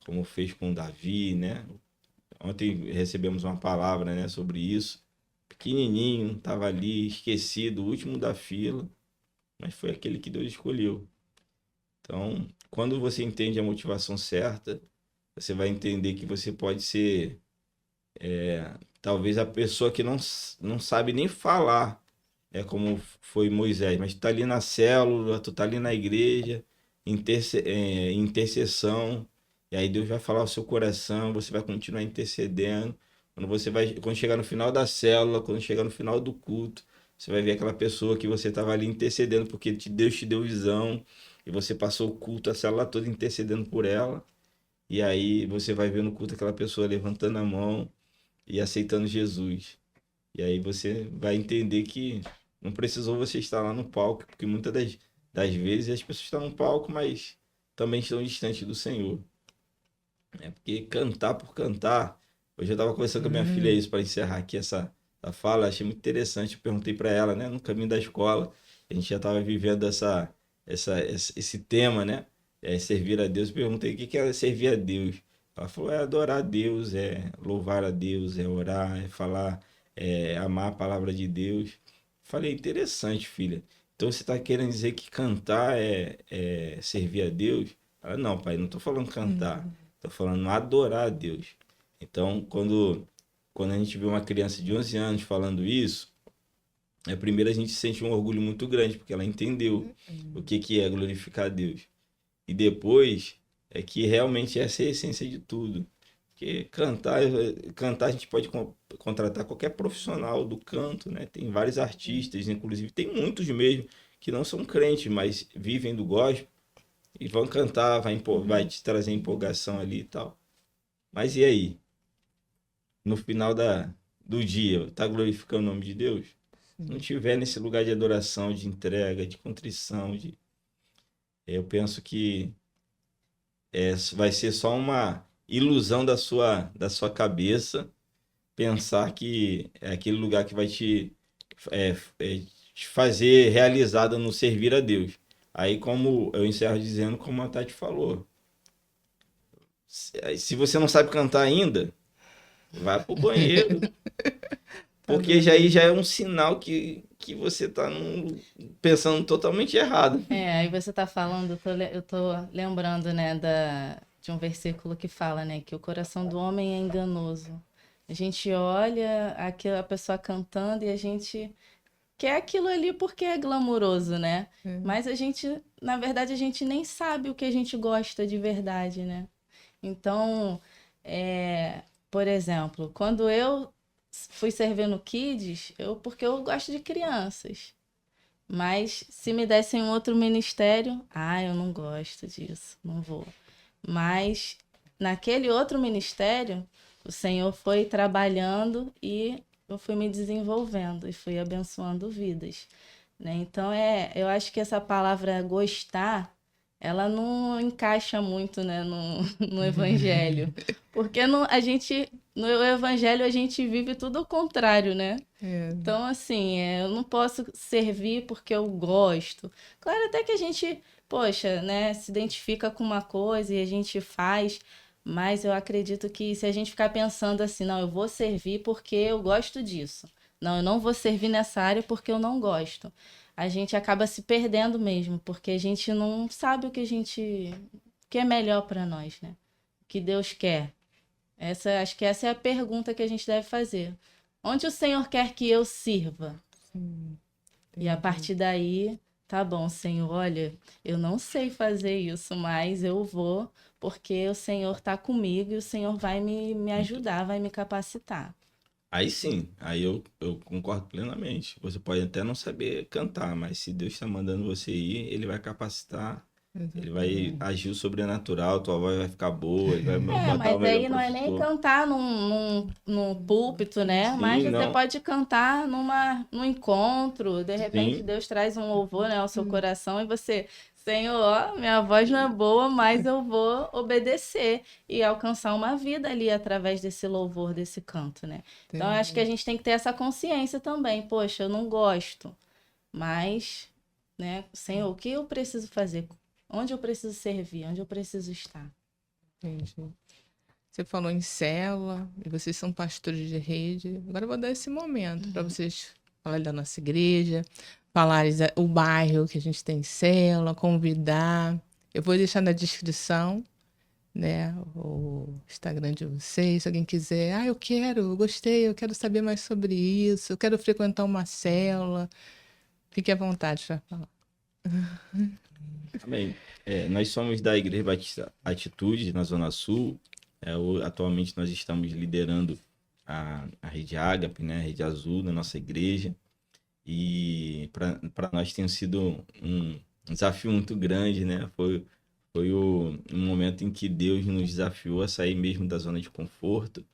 como fez com Davi, né? Ontem recebemos uma palavra, né, sobre isso. Pequenininho, estava ali, esquecido, o último da fila, mas foi aquele que Deus escolheu. Então, quando você entende a motivação certa, você vai entender que você pode ser talvez a pessoa que não sabe nem falar, como foi Moisés, mas tu tá ali na célula, tu tá ali na igreja, intercessão, e aí Deus vai falar ao seu coração, você vai continuar intercedendo. Quando chegar no final da célula, quando chegar no final do culto, você vai ver aquela pessoa que você estava ali intercedendo, porque Deus te deu visão, e você passou o culto, a célula toda intercedendo por ela, e aí você vai ver no culto aquela pessoa levantando a mão e aceitando Jesus. E aí você vai entender que não precisou você estar lá no palco, porque muitas das vezes as pessoas estão no palco, mas também estão distantes do Senhor. É porque cantar por cantar. Hoje eu estava conversando com a minha filha isso para encerrar aqui essa fala, achei muito interessante. Eu perguntei para ela, né, no caminho da escola, a gente já estava vivendo esse tema, né? Servir a Deus. Eu perguntei o que é servir a Deus. Ela falou: é adorar a Deus, é louvar a Deus, é orar, é falar, é amar a palavra de Deus. Falei: interessante, filha. Então você está querendo dizer que cantar é servir a Deus? Ela: não, pai, não estou falando cantar. Tô falando adorar a Deus. Então, quando a gente vê uma criança de 11 anos falando isso, primeiro a gente sente um orgulho muito grande, porque ela entendeu o que é glorificar a Deus. E depois é que realmente essa é a essência de tudo. Porque cantar a gente pode contratar qualquer profissional do canto, né? Tem vários artistas, inclusive tem muitos mesmo que não são crentes, mas vivem do gospel e vão cantar, vai te trazer empolgação ali e tal. Mas e aí? No final do dia, tá glorificando o nome de Deus? Se não tiver nesse lugar de adoração, de entrega, de contrição, eu penso que vai ser só uma ilusão da sua cabeça pensar que é aquele lugar que vai te fazer realizada no servir a Deus. Aí, como eu encerro dizendo, como a Tati falou, se você não sabe cantar ainda, vai pro banheiro, porque aí já é um sinal que você tá pensando totalmente errado. Aí você tá falando, eu tô lembrando, né, de um versículo que fala, né, que o coração do homem é enganoso. A gente olha a pessoa cantando e a gente quer aquilo ali porque é glamuroso, né? Mas na verdade, a gente nem sabe o que a gente gosta de verdade, né? Então, por exemplo, quando eu fui servir no Kids, porque eu gosto de crianças. Mas se me dessem um outro ministério, eu não gosto disso, não vou. Mas naquele outro ministério, o Senhor foi trabalhando e eu fui me desenvolvendo e fui abençoando vidas, né? Então eu acho que essa palavra gostar, ela não encaixa muito, né, no evangelho, porque no evangelho a gente vive tudo ao contrário, né? Então, assim, eu não posso servir porque eu gosto. Claro, até que a gente, poxa, né, se identifica com uma coisa e a gente faz, mas eu acredito que se a gente ficar pensando assim, não, eu vou servir porque eu gosto disso. Não, eu não vou servir nessa área porque eu não gosto. A gente acaba se perdendo mesmo, porque a gente não sabe o que é melhor para nós, né? O que Deus quer. Acho que essa é a pergunta que a gente deve fazer. Onde o Senhor quer que eu sirva? E a partir daí, tá bom, Senhor, olha, eu não sei fazer isso, mas eu vou, porque o Senhor tá comigo e o Senhor vai me ajudar, vai me capacitar. Aí sim, aí eu concordo plenamente. Você pode até não saber cantar, mas se Deus está mandando você ir, Ele vai capacitar, Ele vai agir o sobrenatural, tua voz vai ficar boa, Ele vai botar o Mas melhor aí não é nem professor. cantar num púlpito, né? Mas Sim, você não. pode cantar num encontro, de repente Sim, Deus traz um louvor, né, ao seu coração e você, Senhor, ó, minha voz não é boa, mas eu vou obedecer e alcançar uma vida ali através desse louvor, desse canto, né? Então, eu acho que a gente tem que ter essa consciência também. Poxa, eu não gosto, mas, né, Senhor, o que eu preciso fazer? Onde eu preciso servir? Onde eu preciso estar? Entendi. Você falou em célula, e vocês são pastores de rede. Agora eu vou dar esse momento para vocês falarem da nossa igreja, falarem o bairro que a gente tem célula, convidar. Eu vou deixar na descrição, né, o Instagram de vocês, se alguém quiser. Eu gostei, eu quero saber mais sobre isso, eu quero frequentar uma célula. Fique à vontade para falar. amém. Nós somos da Igreja Batista Atitude, na Zona Sul. Atualmente nós estamos liderando a Rede Ágape, né, a Rede Azul da nossa igreja. E para nós tem sido um desafio muito grande, né? Foi um momento em que Deus nos desafiou a sair mesmo da zona de conforto.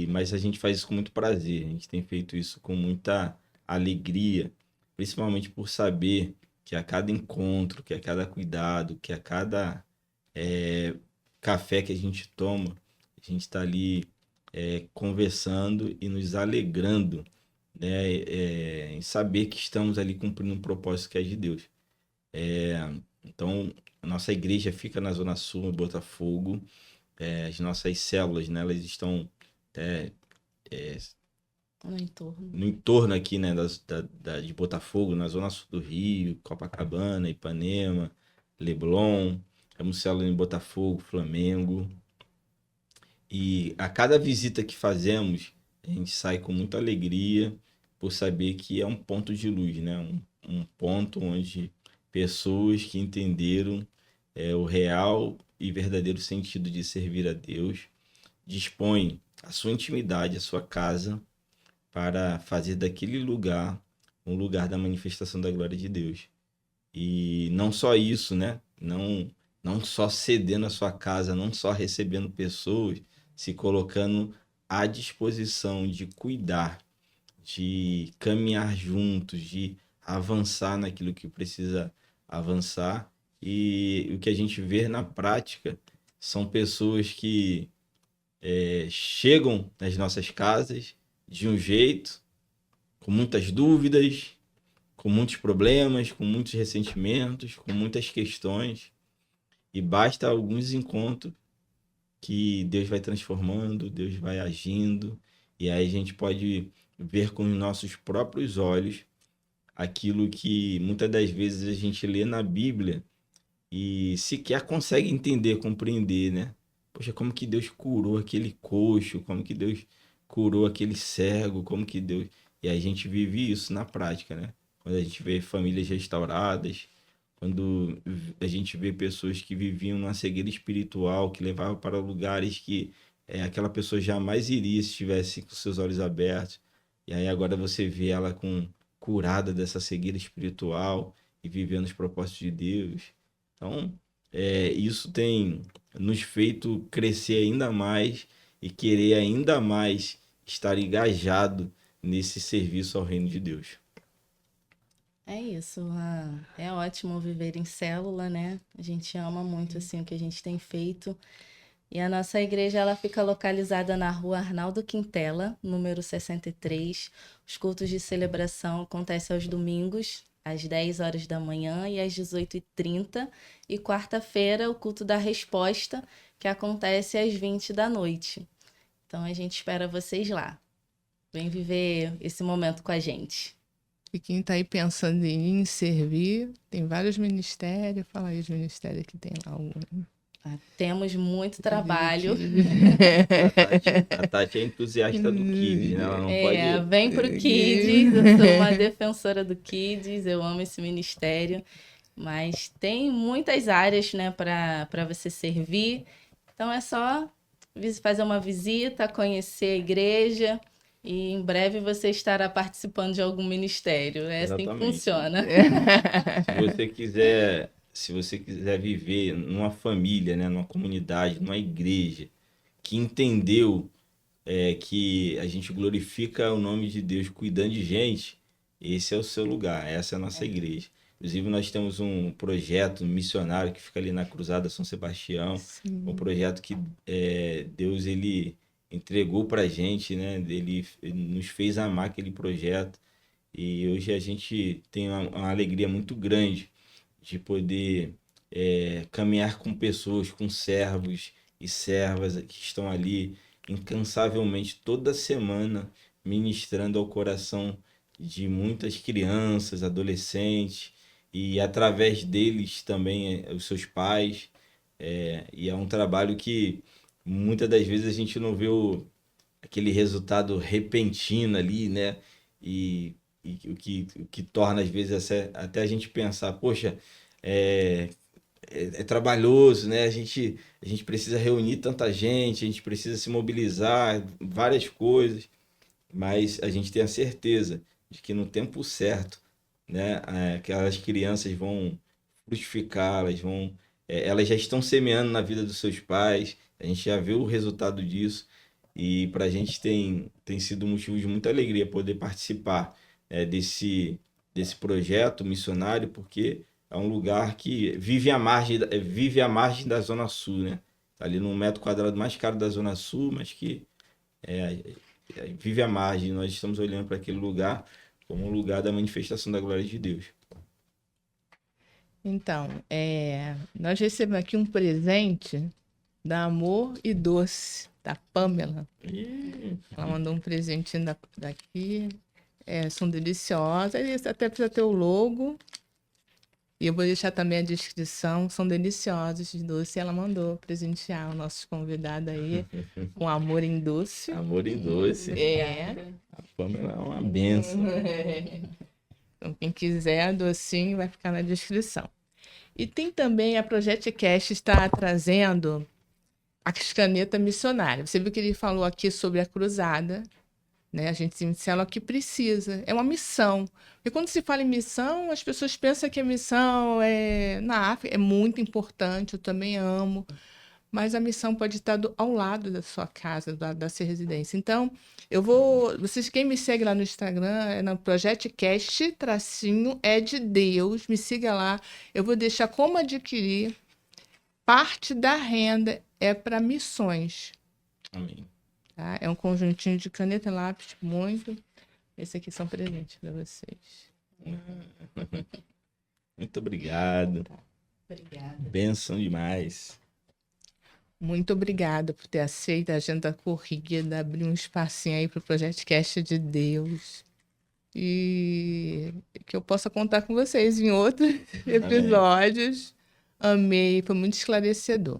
Mas a gente faz isso com muito prazer, a gente tem feito isso com muita alegria, principalmente por saber que a cada encontro, que a cada cuidado, que a cada café que a gente toma, a gente está ali conversando e nos alegrando, né, em saber que estamos ali cumprindo um propósito que é de Deus. Então, a nossa igreja fica na Zona Sul, em Botafogo. As nossas células, né, elas estão No entorno. no entorno aqui, né, de Botafogo, na Zona Sul do Rio, Copacabana, Ipanema, Leblon. Temos célula em Botafogo, Flamengo. E a cada visita que fazemos, a gente sai com muita alegria por saber que é um ponto de luz, né? Um ponto onde pessoas que entenderam o real e verdadeiro sentido de servir a Deus dispõem a sua intimidade, a sua casa, para fazer daquele lugar um lugar da manifestação da glória de Deus. E não só isso, né? Não só cedendo a sua casa, não só recebendo pessoas, se colocando à disposição de cuidar, de caminhar juntos, de avançar naquilo que precisa avançar. E o que a gente vê na prática são pessoas que chegam nas nossas casas de um jeito, com muitas dúvidas, com muitos problemas, com muitos ressentimentos, com muitas questões. E basta alguns encontros que Deus vai transformando, Deus vai agindo, e aí a gente pode ver com os nossos próprios olhos aquilo que muitas das vezes a gente lê na Bíblia e sequer consegue entender, compreender, né? Poxa, como que Deus curou aquele coxo, como que Deus curou aquele cego, como que Deus... E a gente vive isso na prática, né? Quando a gente vê famílias restauradas, quando a gente vê pessoas que viviam numa cegueira espiritual, que levavam para lugares que aquela pessoa jamais iria se estivesse com seus olhos abertos. E aí agora você vê ela curada dessa cegueira espiritual e vivendo os propósitos de Deus. Então, isso tem nos feito crescer ainda mais e querer ainda mais estar engajado nesse serviço ao reino de Deus. É isso, é ótimo viver em célula, né? A gente ama muito assim o que a gente tem feito. E a nossa igreja ela fica localizada na Rua Arnaldo Quintela, número 63. Os cultos de celebração acontecem aos domingos, às 10 horas da manhã e às 18h30. E quarta-feira, o culto da resposta, que acontece às 20 da noite. Então, a gente espera vocês lá. Vem viver esse momento com a gente. E quem está aí pensando em servir, tem vários ministérios. Fala aí os ministérios que tem lá. Temos muito trabalho. A Tati é entusiasta do Kids, né? Ela não pode... Vem pro Kids, eu sou uma defensora do Kids, eu amo esse ministério. Mas tem muitas áreas, né, para você servir. Então é só fazer uma visita, conhecer a igreja... E em breve você estará participando de algum ministério. É assim que funciona. Se você quiser viver numa família, né, numa comunidade, numa igreja, que entendeu que a gente glorifica o nome de Deus cuidando de gente, esse é o seu lugar, essa é a nossa igreja. Inclusive, nós temos um projeto missionário que fica ali na Cruzada São Sebastião. Sim. Um projeto que Deus, ele... entregou para a gente, né? Ele nos fez amar aquele projeto e hoje a gente tem uma alegria muito grande de poder caminhar com pessoas, com servos e servas que estão ali incansavelmente toda semana ministrando ao coração de muitas crianças, adolescentes e através deles também os seus pais. E é um trabalho que muitas das vezes a gente não vê aquele resultado repentino ali, né? E o que torna, às vezes, até a gente pensar, poxa, é trabalhoso, né? A gente precisa reunir tanta gente, a gente precisa se mobilizar, várias coisas, mas a gente tem a certeza de que no tempo certo, né? Aquelas crianças vão frutificar, elas já estão semeando na vida dos seus pais. A gente já viu o resultado disso e para a gente tem sido um motivo de muita alegria poder participar desse projeto missionário, porque é um lugar que vive à margem da Zona Sul, né? Tá ali no metro quadrado mais caro da Zona Sul, mas que vive à margem. Nós estamos olhando para aquele lugar como um lugar da manifestação da glória de Deus. Então, nós recebemos aqui um presente da Amor e Doce, da Pamela. Ela mandou um presentinho daqui. São deliciosas. Eles até precisa ter o logo. E eu vou deixar também a descrição. São deliciosos de doce. E ela mandou presentear os nossos convidados aí com amor em doce. Amor em doce. A Pamela é uma benção. Então, quem quiser docinho vai ficar na descrição. E tem também a Project Cast está trazendo as canetas missionárias. Você viu que ele falou aqui sobre a cruzada, né? A gente se inicia o que precisa. É uma missão. Porque quando se fala em missão, as pessoas pensam que a missão na África. É muito importante, eu também amo. Mas a missão pode estar ao lado da sua casa, da sua residência. Então, quem me segue lá no Instagram, é no ProjectCast, é de Deus, me siga lá. Eu vou deixar como adquirir. Parte da renda é para missões. Amém. Tá? É um conjuntinho de caneta e lápis, muito. Esse aqui são presentes para vocês. Muito obrigado. Obrigada. Benção demais. Muito obrigada por ter aceito a agenda corrida, abrir um espacinho aí para o ProjectCast de Deus. E que eu possa contar com vocês em outros episódios. Amei, foi muito esclarecedor.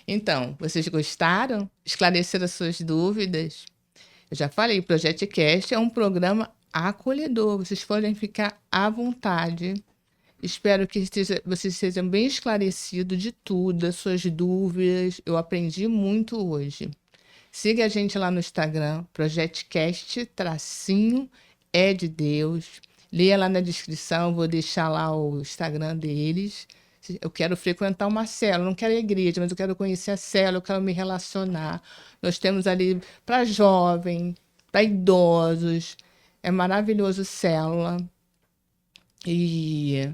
Então, vocês gostaram? Esclareceram as suas dúvidas? Eu já falei, o ProjectCast é um programa acolhedor. Vocês podem ficar à vontade. Espero que vocês sejam bem esclarecidos de tudo, as suas dúvidas. Eu aprendi muito hoje. Siga a gente lá no Instagram, ProjectCast, é de Deus. Leia lá na descrição, vou deixar lá o Instagram deles. Eu quero frequentar uma célula, não quero a igreja, mas eu quero conhecer a célula, eu quero me relacionar. Nós temos ali para jovem, para idosos. É maravilhoso célula. E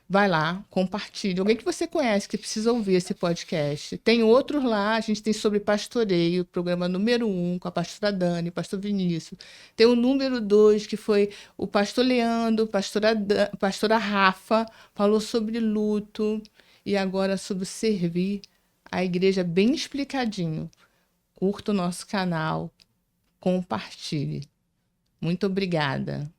vai lá, compartilha. Alguém que você conhece que precisa ouvir esse podcast. Tem outros lá, a gente tem sobre pastoreio, programa número 1, com a pastora Dani, pastor Vinícius. Tem o número 2, que foi o pastor Leandro, pastora Rafa, falou sobre luto. E agora sobre servir a igreja bem explicadinho. Curta o nosso canal, compartilhe. Muito obrigada.